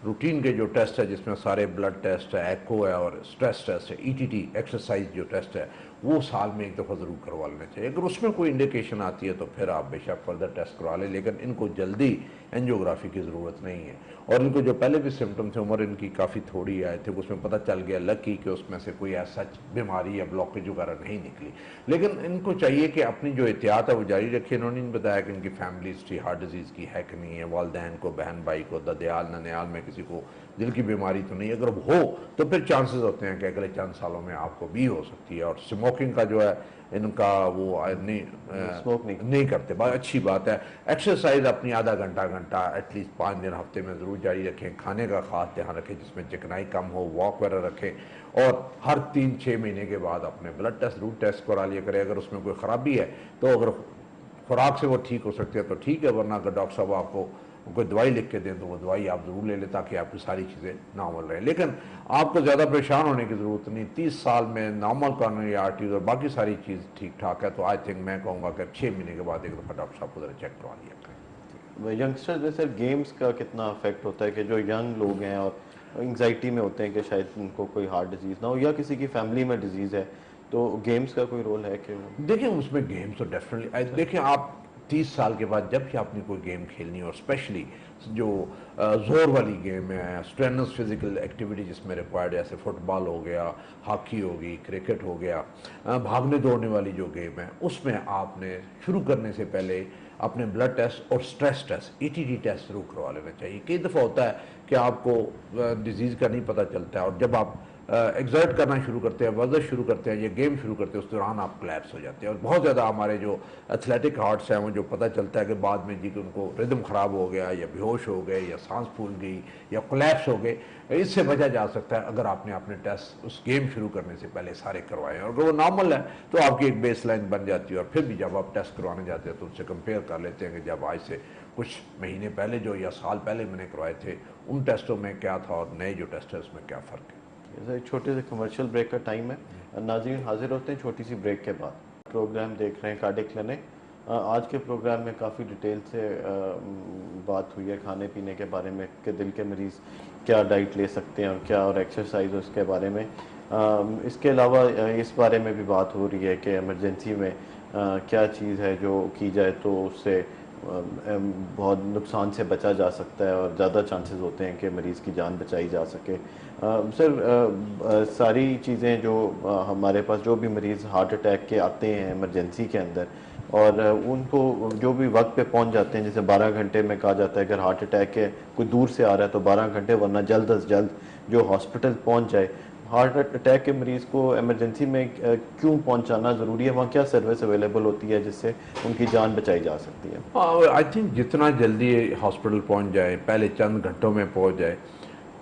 S2: रूटीन के जो टेस्ट है जिसमें सारे ब्लड टेस्ट है, एको है और स्ट्रेस टेस्ट है, ETT एक्सरसाइज जो टेस्ट है, वो साल में एक दफ़ा ज़रूर करवा लेना चाहिए। अगर उसमें कोई इंडिकेशन आती है तो फिर आप बेशक फर्दर टेस्ट करवा लें, लेकिन इनको जल्दी एंजियोग्राफी की ज़रूरत नहीं है। और इनको जो पहले भी सिम्टम थे, उम्र इनकी काफ़ी थोड़ी आए थे, उसमें पता चल गया लकी कि उसमें से कोई ऐसा बीमारी या ब्लॉकेज वगैरह नहीं निकली। लेकिन इनको चाहिए कि अपनी जो एहतियात है वो जारी रखिए। इन्होंने नहीं बताया कि इनकी फैमिली हिस्ट्री हार्ट डिजीज़ की है कि नहीं है, वालदैन को, बहन भाई को, ददयाल ननियाल में किसी को दिल की बीमारी तो नहीं। अगर हो तो फिर चांसेस होते हैं कि अगले चंद सालों में आपको भी हो सकती है। और स्मोकिंग का जो है इनका वो
S1: स्मोक
S2: नहीं करते, बहुत अच्छी बात है। एक्सरसाइज अपनी आधा घंटा एटलीस्ट 5 दिन हफ्ते में ज़रूर जारी रखें। खाने का ख़ास ध्यान रखें जिसमें चिकनाई कम हो, वॉक वगैरह रखें। और हर 3-6 महीने के बाद अपने ब्लड टेस्ट ज़रूर टेस्ट करा लिया करें। अगर उसमें कोई ख़राबी है तो अगर खुराक से वो ठीक हो सकती है तो ठीक है, वरना अगर डॉक्टर साहब आपको कोई दवाई लिख के दें तो वो दवाई आप ज़रूर ले लें ताकि आपकी सारी चीज़ें नॉर्मल रहें। लेकिन आपको ज़्यादा परेशान होने की ज़रूरत नहीं। 30 साल में नॉर्मल कॉर्नरी आर्टरीज और बाकी सारी चीज़ ठीक ठाक है, तो आई थिंक मैं कहूँगा कि 6 महीने के बाद एक दफ़ा डॉक्टर साहब को ज़रा चेक करवा लिया करें।
S1: यंगस्टर्स में सर गेम्स का कितना इफेक्ट होता है कि जो यंग लोग हैं और एंग्जाइटी में होते हैं कि शायद उनको कोई हार्ट डिजीज़ ना हो या किसी की फैमिली में डिजीज़ है, तो गेम्स का कोई रोल है कि?
S2: देखिए, उसमें गेम्स तो डेफिनेटली, देखिए आप 30 साल के बाद जब भी आपने कोई गेम खेलनी हो, और स्पेशली जो जोर वाली गेम है, स्ट्रेनस फिजिकल एक्टिविटी जिसमें रिक्वायर्ड है, जैसे फुटबॉल हो गया, हॉकी होगी, क्रिकेट हो गया, भागने दौड़ने वाली जो गेम है, उसमें आपने शुरू करने से पहले अपने ब्लड टेस्ट और स्ट्रेस टेस्ट, ETT टेस्ट जरूर करवा लेना चाहिए। कई दफ़ा होता है कि आपको डिजीज़ का नहीं पता चलता है और जब आप एग्जर्ट करना शुरू करते हैं, वर्जिश शुरू करते हैं, ये गेम शुरू करते हैं, उस दौरान आप कोलैप्स हो जाते हैं। और बहुत ज़्यादा हमारे जो एथलेटिक हार्ट्स हैं वो जो पता चलता है कि बाद में जी कि उनको रिदम ख़राब हो गया या बेहोश हो गए या सांस फूल गई या कोलैप्स हो गए, इससे बचा जा सकता है अगर आपने अपने टेस्ट उस गेम शुरू करने से पहले सारे करवाए। और अगर वो नॉर्मल है तो आपकी एक बेस लाइन बन जाती है और फिर भी जब आप टेस्ट करवाने जाते हैं तो उससे कंपेयर कर लेते हैं कि जब आज से कुछ महीने पहले जो या साल पहले मैंने करवाए थे उन टेस्टों में क्या था और नए जो टेस्ट है उसमें क्या फ़र्क है।
S1: एक छोटे से कमर्शियल ब्रेक का टाइम है, नाज़रीन हाजिर होते हैं छोटी सी ब्रेक के बाद। प्रोग्राम देख रहे हैं कार्डियक क्लिनिक। आज के प्रोग्राम में काफ़ी डिटेल से बात हुई है खाने पीने के बारे में कि दिल के मरीज़ क्या डाइट ले सकते हैं और क्या, और एक्सरसाइज उसके बारे में। इसके अलावा इस बारे में भी बात हो रही है कि एमरजेंसी में क्या चीज़ है जो की जाए तो उससे बहुत नुकसान से बचा जा सकता है और ज़्यादा चांसेस होते हैं कि मरीज़ की जान बचाई जा सके। सर, सारी चीज़ें जो हमारे पास जो भी मरीज़ हार्ट अटैक के आते हैं इमरजेंसी के अंदर और उनको जो भी वक्त पे पहुंच जाते हैं, जैसे 12 घंटे में कहा जाता है अगर हार्ट अटैक है कोई दूर से आ रहा है तो 12 घंटे, वरना जल्द अज जल्द जो हॉस्पिटल पहुंच जाए। हार्ट अटैक के मरीज़ को इमरजेंसी में क्यों पहुंचाना ज़रूरी है? वहाँ क्या सर्विस अवेलेबल होती है जिससे उनकी जान बचाई जा सकती है?
S2: आई थिंक जितना जल्दी हॉस्पिटल पहुंच जाए, पहले चंद घंटों में पहुंच जाए,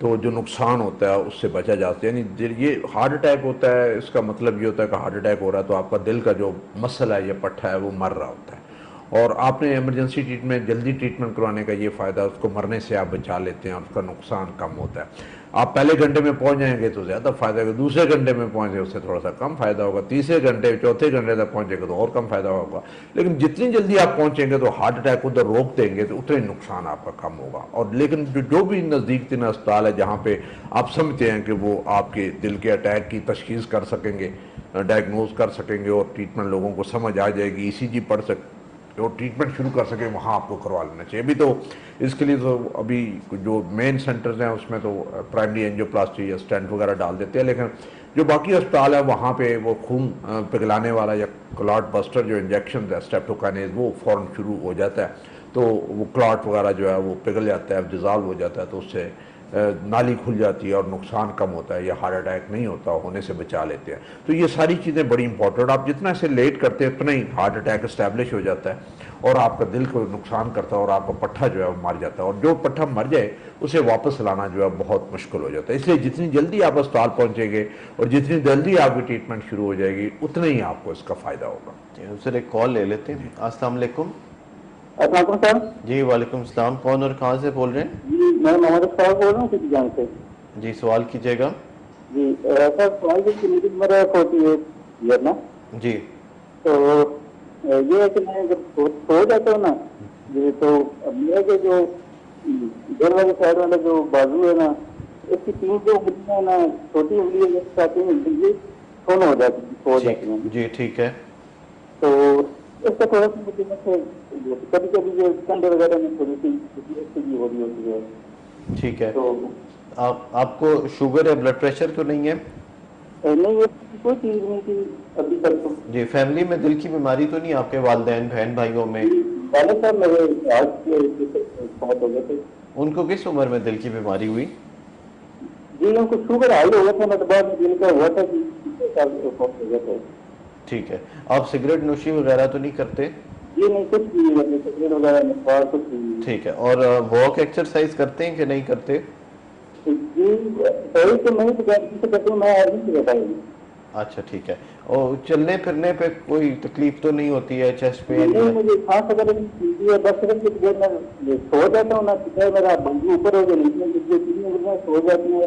S2: तो जो नुकसान होता है उससे बचा जा सकता है। यानी ये हार्ट अटैक होता है, इसका मतलब ये होता है कि हार्ट अटैक हो रहा है तो आपका दिल का जो मसल है या पट्टा है वो मर रहा होता है, और आपने इमरजेंसी ट्रीटमेंट, जल्दी ट्रीटमेंट करवाने का ये फ़ायदा, उसको मरने से आप बचा लेते हैं और उसका नुकसान कम होता है। आप पहले घंटे में पहुंच जाएंगे तो ज़्यादा फ़ायदा होगा, दूसरे घंटे में पहुंचे उससे थोड़ा सा कम फ़ायदा होगा, तीसरे घंटे चौथे घंटे तक पहुंचेंगे तो और कम फ़ायदा होगा। लेकिन जितनी जल्दी आप पहुंचेंगे तो हार्ट अटैक उधर रोक देंगे तो उतने नुकसान आपका कम होगा। और लेकिन जो भी नज़दीक तीन अस्पताल है जहाँ पे आप समझते हैं कि वो आपके दिल के अटैक की तशखीस कर सकेंगे, डायग्नोज कर सकेंगे और ट्रीटमेंट लोगों को समझ आ जाएगी, ECG पढ़ सक और ट्रीटमेंट शुरू कर सके, वहाँ आपको करवा लेना चाहिए। अभी तो इसके लिए तो अभी जो मेन सेंटर्स हैं उसमें तो प्राइमरी एंजियोप्लास्टी या स्टेंट वगैरह डाल देते हैं, लेकिन जो बाकी अस्पताल है वहाँ पे वो खून पिघलाने वाला या क्लॉट बस्टर जो इंजेक्शन है स्ट्रेप्टोकाइनेज वो फ़ौरन शुरू हो जाता है, तो वो क्लॉट वगैरह जो है वो पिघल जाता है, डिज़ॉल्व हो जाता है, तो उससे नाली खुल जाती है और नुकसान कम होता है या हार्ट अटैक नहीं होता, होने से बचा लेते हैं। तो ये सारी चीज़ें बड़ी इंपॉर्टेंट, आप जितना इसे लेट करते हैं उतना ही हार्ट अटैक इस्टेब्लिश हो जाता है और आपका दिल को नुकसान करता है और आपका पट्टा जो है वो मर जाता है, और जो पट्टा मर जाए उसे वापस लाना जो है बहुत मुश्किल हो जाता है। इसलिए जितनी जल्दी आप अस्पताल पहुँचेंगे और जितनी जल्दी आपकी ट्रीटमेंट शुरू हो जाएगी उतना ही आपको इसका फ़ायदा होगा।
S1: सर एक कॉल ले लेते हैं। अस्सलाम वालेकुम।
S4: सर
S1: जी वालेकुम सलाम, कौन और कहाँ से बोल रहे हैं?
S4: जी, मैं मोहम्मद साहब बोल रहा हूँ किसी जान से।
S1: जी सवाल कीजिएगा।
S4: जी सर, सवाल की मेरा 48 ईयर ना।
S1: जी
S4: तो ये है कि मैं जब सो जाता हूँ ना, ये तो मेरे जो दिल वाली साइड वाला जो बाजू है ना, इसकी 3 जो उंगलियां ना, छोटी उंगली है ये सुन हो जाती है, सो जाती है।
S1: जी ठीक है।
S4: तो इसका थोड़ा सा मुझे कभी कभी जो कंधे वगैरह में थोड़ी सी हो रही होती है।
S1: ठीक है।
S4: तो
S1: आपको शुगर या ब्लड प्रेशर तो नहीं है?
S4: नहीं, ये कोई चीज नहीं थी अभी तक तो।
S1: जी, फैमिली में दिल की बीमारी तो नहीं आपके वालिदैन बहन भाइयों में?
S4: पहले सर मेरे आज बहुत हो गए थे।
S1: उनको किस उम्र में दिल की बीमारी हुई?
S4: जी, उनको शुगर हाई हो गया था ना, तो बाद में दिल का हुआ था कि हो गया था।
S1: ठीक है। आप सिगरेट नोशी वगैरह तो नहीं करते?
S4: जी नहीं, कुछ भी नहीं, सिगरेट वगैरह नहीं, बाहर कुछ भी नहीं।
S1: ठीक है। और वॉक एक्सरसाइज करते हैं कि नहीं करते?
S4: जी सही तो नहीं, तो करते हूँ मैं, आज नहीं करता हूँ।
S1: अच्छा ठीक है। और चलने फिरने पे कोई तकलीफ तो नहीं होती है, चेस्ट पेन?
S4: नहीं, मुझे सांस वगैरह नहीं है, बस सिर्फ कुछ देर में सो जाता हूँ ना, चाहे मेरा बंदी ऊपर हो जाए, नीचे मुझे 3 मिनट सो जाती है,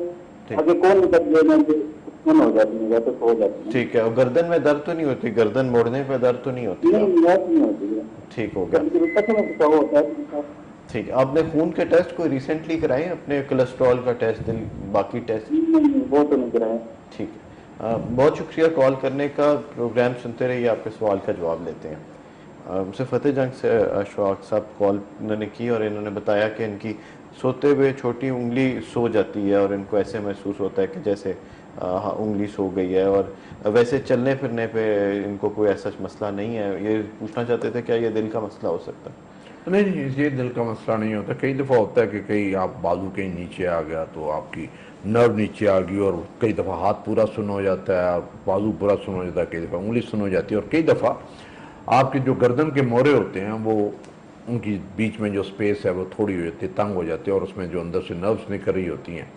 S4: आगे कौन निकल जाए कौन हो जाती है, तो सो जाती है।
S1: ठीक है। और गर्दन में दर्द तो नहीं होती? गर्दन मोड़ने पे दर्द तो नहीं होती?
S4: नहीं होती है।
S1: ठीक हो गया। ठीक है। आपने खून के टेस्ट कोई रिसेंटली कराए, अपने कोलेस्ट्रॉल का टेस्ट, दिल, बाकी टेस्ट?
S4: वो तो नहीं कराया।
S1: ठीक है। बहुत शुक्रिया कॉल करने का। प्रोग्राम सुनते रहिए, आपके सवाल का जवाब लेते हैं। मुझसे फ़तेह जंग से अशफाक साहब कॉल इन्होंने की और इन्होंने बताया कि इनकी सोते हुए छोटी उंगली सो जाती है और इनको ऐसे महसूस होता है कि जैसे उंगली सो गई है, और वैसे चलने फिरने पे इनको कोई ऐसा मसला नहीं है। ये पूछना चाहते थे क्या ये दिल का मसला हो सकता है?
S2: नहीं, ये दिल का मसला नहीं होता। कई दफ़ा होता है कि कहीं आप बाजू कहीं नीचे आ गया तो आपकी नर्व नीचे आ गई, और कई दफ़ा हाथ पूरा सुन हो जाता है, बाजू पूरा सुन हो जाता है, कई दफ़ा उंगली सुन हो जाती है, और कई दफ़ा आपके जो गर्दन के मोरे होते हैं वो उनकी बीच में जो स्पेस है वो थोड़ी हो जाती है, तंग हो जाती है, और उसमें जो अंदर से नर्व्स निकल रही होती हैं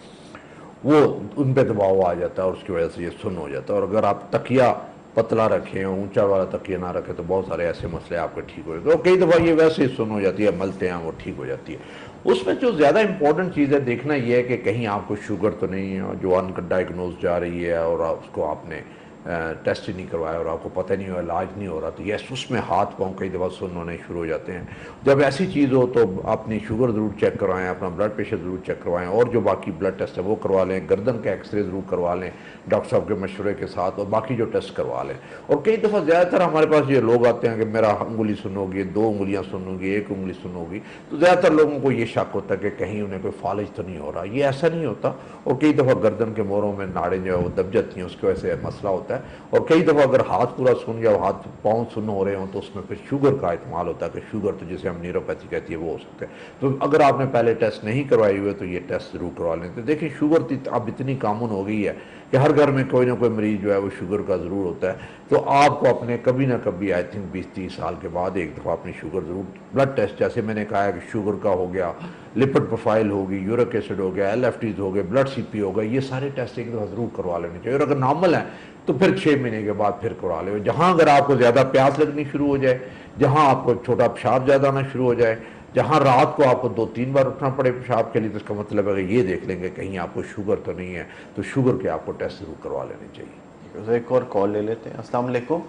S2: वो उन पर दबाव आ जाता है और उसकी वजह से ये सुन हो जाता है। और अगर आप तकिया पतला रखें, ऊंचा वाला तकिया ना रखें, तो बहुत सारे ऐसे मसले आपके ठीक हो जाते हैं। और कई दफ़ा ये वैसे ही सुन हो जाती है, मलते हैं वो ठीक हो जाती है। उसमें जो ज़्यादा इंपॉर्टेंट चीज़ है देखना ये है कि कहीं आपको शुगर तो नहीं है, जो अनडायग्नोज जा रही है और उसको आपने टेस्ट ही नहीं करवाया और आपको पता नहीं हुआ, इलाज नहीं हो रहा, तो यस उसमें हाथ पाँव कई दफ़ा सुन्न होने शुरू हो जाते हैं। जब ऐसी चीज़ हो तो अपनी शुगर ज़रूर चेक करवाएं, अपना ब्लड प्रेशर ज़रूर चेक करवाएं और जो बाकी ब्लड टेस्ट है वो करवा लें, गर्दन का एक्सरे ज़रूर करवा लें डॉक्टर साहब के मशवरे के साथ, और बाकी जो टेस्ट करवा लें। और कई दफ़ा ज़्यादातर हमारे पास ये लोग आते हैं कि मेरा उंगली सुन्न होगी, 2 उंगलियाँ सुन्न होगी, 1 उंगली सुन्न होगी, तो ज़्यादातर लोगों को ये शक होता है कि कहीं उन्हें कोई फालिज तो नहीं हो रहा। ये ऐसा नहीं होता। और कई दफ़ा गर्दन के मोरों में नाड़ें जो है वो दब जाती हैं, उसकी वजह से मसला होता है। और कई दफ़ा अगर हाथ पूरा सुन या हाथ पाँव सुन्न हो रहे हों तो उसमें फिर शुगर का इस्तेमाल होता है कि शुगर तो जिसे हम न्यूरोपैथी कहती है वो हो सकता है। तो अगर आपने पहले टेस्ट नहीं करवाए हुए तो ये टेस्ट ज़रूर करवा लें। तो देखिए शुगर अब इतनी कॉमन हो गई है कि हर घर में कोई ना कोई मरीज़ जो है वो शुगर का ज़रूर होता है। तो आपको अपने कभी ना कभी आई थिंक 20-30 साल के बाद एक दफ़ा अपनी शुगर ज़रूर, ब्लड टेस्ट जैसे मैंने कहा है कि शुगर का हो गया, लिपिड प्रोफाइल होगी, यूरिक एसिड हो गया, LFTs हो गए, ब्लड CP हो गए, ये सारे टेस्ट एक दफ़ा ज़रूर करवा लेने चाहिए। और अगर नॉर्मल है तो फिर 6 महीने के बाद फिर करवा ले। जहाँ अगर आपको ज़्यादा प्यास लगनी शुरू हो जाए, जहाँ आपको छोटा पेशाब ज़्यादा आना शुरू हो जाए, जहाँ रात को आपको 2-3 बार उठना पड़े पेशाब के लिए, तो इसका मतलब है कि ये देख लेंगे कहीं आपको शुगर तो नहीं है, तो शुगर के आपको टेस्ट ज़रूर करवा लेने चाहिए।
S1: तो एक और कॉल ले लेते हैं। अस्सलाम वालेकुम।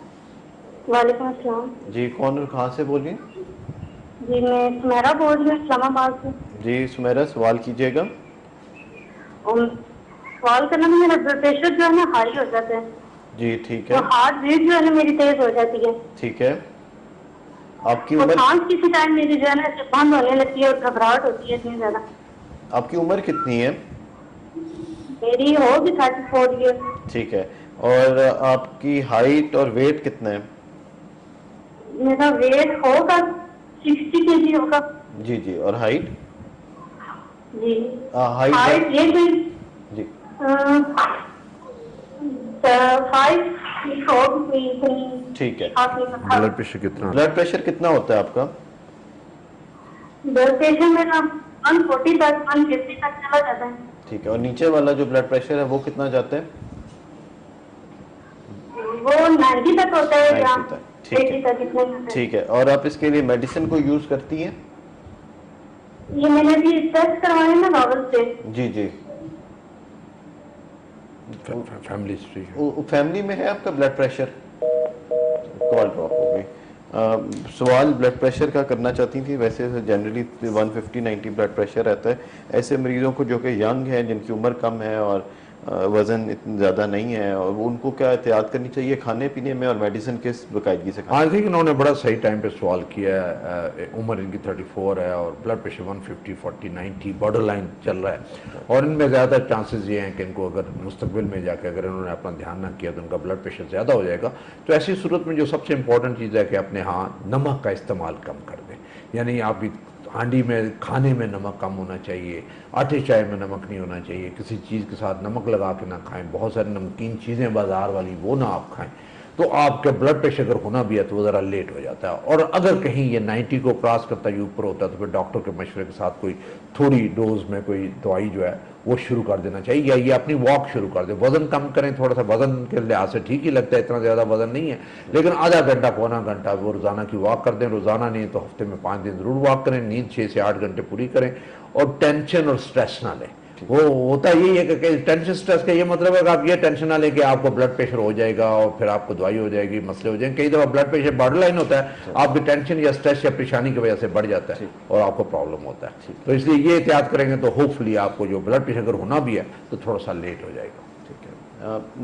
S6: वालेकुम अस्सलाम।
S1: जी कौन और कहाँ से बोल रही हैं?
S6: जी मैं सुमेरा बोल रही हूँ इस्लामाबाद से।
S1: जी सुमेरा, सवाल कीजिएगा।
S6: सवाल करना है, मेरा ब्लड प्रेशर जो है ना हाई हो जाता है।
S1: जी ठीक है।
S6: तो हार्ट बीट जो है ना मेरी तेज हो जाती है।
S1: ठीक है। आपकी
S6: और
S1: उम्र?
S6: सांस किसी टाइम मेरी जो है ना ऐसे बंद होने लगती है और घबराहट होती है इतनी ज्यादा।
S1: आपकी उम्र कितनी है?
S6: मेरी होगी 34 ईयर।
S1: ठीक है। और आपकी हाइट और वेट कितना है?
S6: मेरा वेट होगा 60 kg होगा।
S1: जी जी। और हाइट?
S6: जी
S1: हाइट
S6: ये कोई
S1: जी
S6: 5
S1: ठीक है।
S2: ब्लड प्रेशर कितना?
S1: ब्लड प्रेशर कितना होता है आपका?
S6: ब्लड प्रेशर मेरा 140 तक 150 तक चला जाता है।
S1: ठीक है। और नीचे वाला जो ब्लड प्रेशर है वो कितना जाता है?
S6: वो 90 तक होता है या
S1: 90 तक। ठीक
S6: 80 तक
S1: है।
S6: इतना होता है।
S1: ठीक है। और आप इसके लिए मेडिसिन को यूज करती हैं?
S6: ये मैंने भी टेस्ट करवाए ना बाबल से।
S1: जी जी।
S2: फैमिली हिस्ट्री
S1: फैमिली में है आपका ब्लड प्रेशर? कॉल ड्रॉप हो गई। सवाल ब्लड प्रेशर का करना चाहती थी। वैसे जनरली 150-90 ब्लड प्रेशर रहता है। ऐसे मरीजों को जो कि यंग हैं, जिनकी उम्र कम है और वज़न इतना ज़्यादा नहीं है, और उनको क्या एहतियात करनी चाहिए खाने पीने में और मेडिसिन किस बाकायदगी से?
S2: आई थिंक इन्होंने बड़ा सही टाइम पे सवाल किया है। उम्र इनकी 34 है और ब्लड प्रेशर 150, 40, 90 बॉर्डर लाइन चल रहा है, और इनमें ज़्यादा चांसेस ये हैं कि इनको अगर मुस्तकबिल में जाकर अगर इन्होंने अपना ध्यान ना किया तो उनका ब्लड प्रेशर ज़्यादा हो जाएगा। तो ऐसी सूरत में जो सबसे इंपॉर्टेंट चीज़ है कि अपने यहाँ नमक का इस्तेमाल कम कर दें। यानी आपकी हांडी में खाने में नमक कम होना चाहिए, आटे चाय में नमक नहीं होना चाहिए, किसी चीज़ के साथ नमक लगा के ना खाएं, बहुत सारी नमकीन चीज़ें बाज़ार वाली वो ना आप खाएं। तो आपका ब्लड प्रेशर अगर होना भी है तो वो ज़रा लेट हो जाता है। और अगर कहीं ये 90 को क्रॉस करता है, ऊपर होता है, तो फिर डॉक्टर के मशवरे के साथ कोई थोड़ी डोज में कोई दवाई जो है वो शुरू कर देना चाहिए, या ये अपनी वॉक शुरू कर दे। वज़न कम करें, थोड़ा सा वज़न के लिहाज से ठीक ही लगता है, इतना ज़्यादा वज़न नहीं है, लेकिन आधा घंटा पौना घंटा वो रोज़ाना की वॉक कर दें। रोज़ाना नहीं तो हफ्ते में 5 दिन ज़रूर वॉक करें। नींद 6 से 8 घंटे पूरी करें, और टेंशन और स्ट्रेस ना लें। वो होता यही है कि टेंशन स्ट्रेस का ये मतलब है कि आप ये टेंशन ना लें कि आपको ब्लड प्रेशर हो जाएगा और फिर आपको दवाई हो जाएगी, मसले हो जाएंगे। कई दफ़ा ब्लड प्रेशर बॉर्डर लाइन होता है, आपकी टेंशन या स्ट्रेस या परेशानी की वजह से बढ़ जाता है और आपको प्रॉब्लम होता है। तो इसलिए ये एहतियात करेंगे तो होपफुली आपको जो ब्लड प्रेशर अगर होना भी है तो थोड़ा सा लेट हो जाएगा।
S1: ठीक है।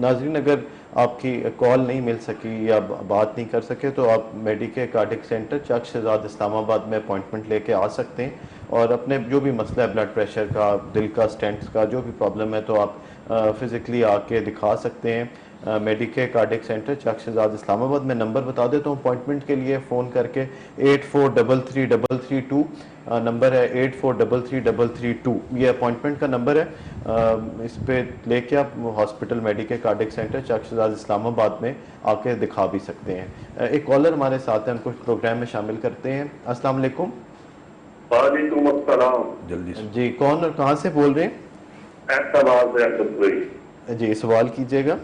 S1: नाज़रीन, अगर आपकी कॉल नहीं मिल सकी या बात नहीं कर सके तो आप मेडिकेयर कार्डिक सेंटर चक शहजाद इस्लामाबाद में अपॉइंटमेंट लेके आ सकते हैं, और अपने जो भी मसला है ब्लड प्रेशर का, दिल का, स्टेंट्स का, जो भी प्रॉब्लम है तो आप फिज़िकली आके दिखा सकते हैं। मेडिकेयर कार्डिक सेंटर चक शहजाद इस्लामाबाद में नंबर बता देता हूँ अपॉइंटमेंट के लिए। फ़ोन करके 84333332 नंबर है, 84333332 ये अपॉइंटमेंट का नंबर है। इस पे लेके आप हॉस्पिटल मेडिकेयर कार्डिक सेंटर चक शहजाद इस्लामाबाद में आके दिखा भी सकते हैं। एक कॉलर हमारे साथ हैं, उनको प्रोग्राम में शामिल करते हैं। अस्सलाम वालेकुम।
S4: वालेकुम अस्सलाम।
S2: जल्दी से
S1: जी कौन और कहाँ से बोल रहे हैं? जी सवाल कीजिएगा।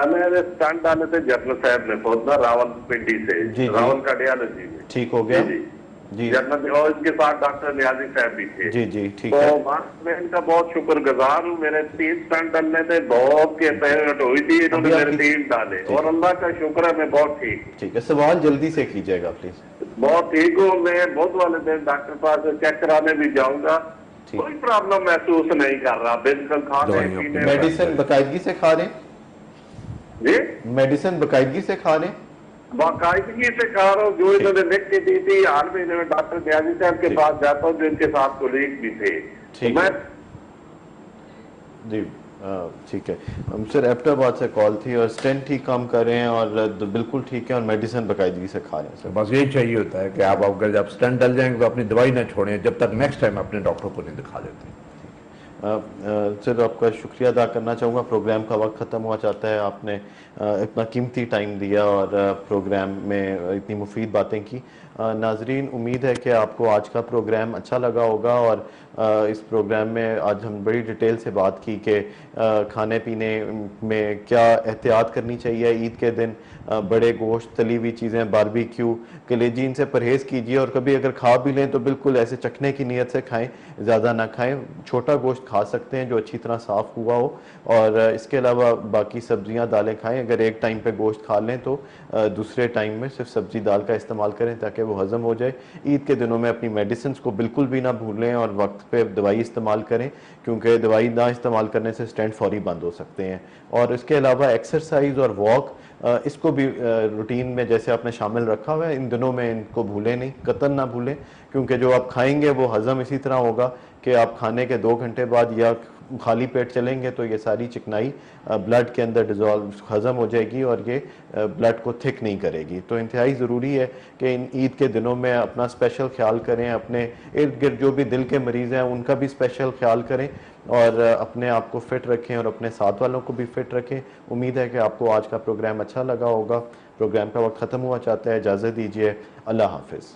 S4: मेरे स्टंट डाले थे जर्नल साहब ने पहुंचना रावलपिंडी से,
S1: जी।
S4: रावल कार्डियोलॉजी में।
S1: ठीक हो गया?
S4: जी
S1: जी
S7: जन्नत, और इसके साथ डॉक्टर न्याजी साहब भी थे।
S1: जी जी ठीक
S7: तो
S1: है।
S7: मैं इनका बहुत शुक्रगुजार हूँ। मेरे 3 स्टंट डालने थे, बहुत के पैर हुई थी, इन्होंने
S1: अभी
S7: मेरे
S1: आपकी
S7: 3 डाले
S1: जी
S7: और अल्लाह का शुक्र है मैं बहुत ठीक
S1: ठीक है, सवाल जल्दी से कीजिएगा प्लीज।
S7: बहुत ठीक हूँ। मैं बहुत वाले दिन डॉक्टर पास चेक कराने भी जाऊंगा,
S1: ठीक,
S7: कोई प्रॉब्लम महसूस नहीं कर रहा, बिल्कुल खाने
S2: दवाइयों
S7: पीने
S2: पे-
S7: में।
S1: मेडिसिन बाकायदगी से खा रहे हैं?
S7: जी
S1: मेडिसिन बाकायदगी से खा रहे हैं?
S7: बाकायदगी से खा रहा हूँ, जो इन्होंने लिख के दी थी। हाल में मैं डॉक्टर न्याजी साहब के
S1: ठीक।
S7: पास जाता हूँ, जो इनके साथ कोलीग भी थे।
S1: ठीक
S7: तो मैं
S1: है जी ठीक है। सर एबटाबाद से कॉल थी और स्टेंट ठीक काम कर रहे हैं और बिल्कुल ठीक है और मेडिसिन बाकायदगी से खा रहे हैं
S2: तो
S1: सर।
S2: बस यही चाहिए होता है कि आप अगर जब स्टंट डल जाएंगे तो अपनी दवाई ना छोड़ें जब तक नेक्स्ट टाइम अपने डॉक्टर को नहीं दिखा देते।
S1: सर आपका शुक्रिया अदा करना चाहूँगा। प्रोग्राम का वक्त ख़त्म हुआ चाहता है, आपने इतना कीमती टाइम दिया और प्रोग्राम में इतनी मुफीद बातें की। नाजरीन, उम्मीद है कि आपको आज का प्रोग्राम अच्छा लगा होगा और इस प्रोग्राम में आज हम बड़ी डिटेल से बात की कि खाने पीने में क्या एहतियात करनी चाहिए ईद के दिन। बड़े गोश्त, तली हुई चीज़ें, बारबेक्यू, कलेजी, इनसे परहेज़ कीजिए और कभी अगर खा भी लें तो बिल्कुल ऐसे चखने की नीयत से खाएं, ज़्यादा ना खाएं। छोटा गोश्त खा सकते हैं जो अच्छी तरह साफ़ हुआ हो और इसके अलावा बाकी सब्जियां, दालें खाएं। अगर एक टाइम पे गोश्त खा लें तो दूसरे टाइम में सिर्फ सब्जी दाल का इस्तेमाल करें ताकि वो हज़म हो जाए। ईद के दिनों में अपनी मेडिसिन को बिल्कुल भी ना भूलें और वक्त पे दवाई इस्तेमाल करें, क्योंकि दवाई ना इस्तेमाल करने से स्टेंट फौरी बंद हो सकते हैं। और इसके अलावा एक्सरसाइज और वॉक, इसको भी रूटीन में जैसे आपने शामिल रखा हुआ है, इन दिनों में इनको भूलें नहीं, कतई ना भूलें, क्योंकि जो आप खाएंगे वो हज़म इसी तरह होगा कि आप खाने के 2 घंटे बाद या खाली पेट चलेंगे तो ये सारी चिकनाई ब्लड के अंदर डिज़ोल्व हज़म हो जाएगी और ये ब्लड को थिक नहीं करेगी। तो इंतहाई ज़रूरी है कि इन ईद के दिनों में अपना स्पेशल ख्याल करें, अपने इर्द गिर्द जो भी दिल के मरीज़ हैं उनका भी स्पेशल ख्याल करें और अपने आप को फ़िट रखें और अपने साथ वालों को भी फ़िट रखें। उम्मीद है कि आपको आज का प्रोग्राम अच्छा लगा होगा। प्रोग्राम का वक्त ख़त्म हुआ चाहता है, इजाज़त दीजिए, अल्लाह हाफ़िज़।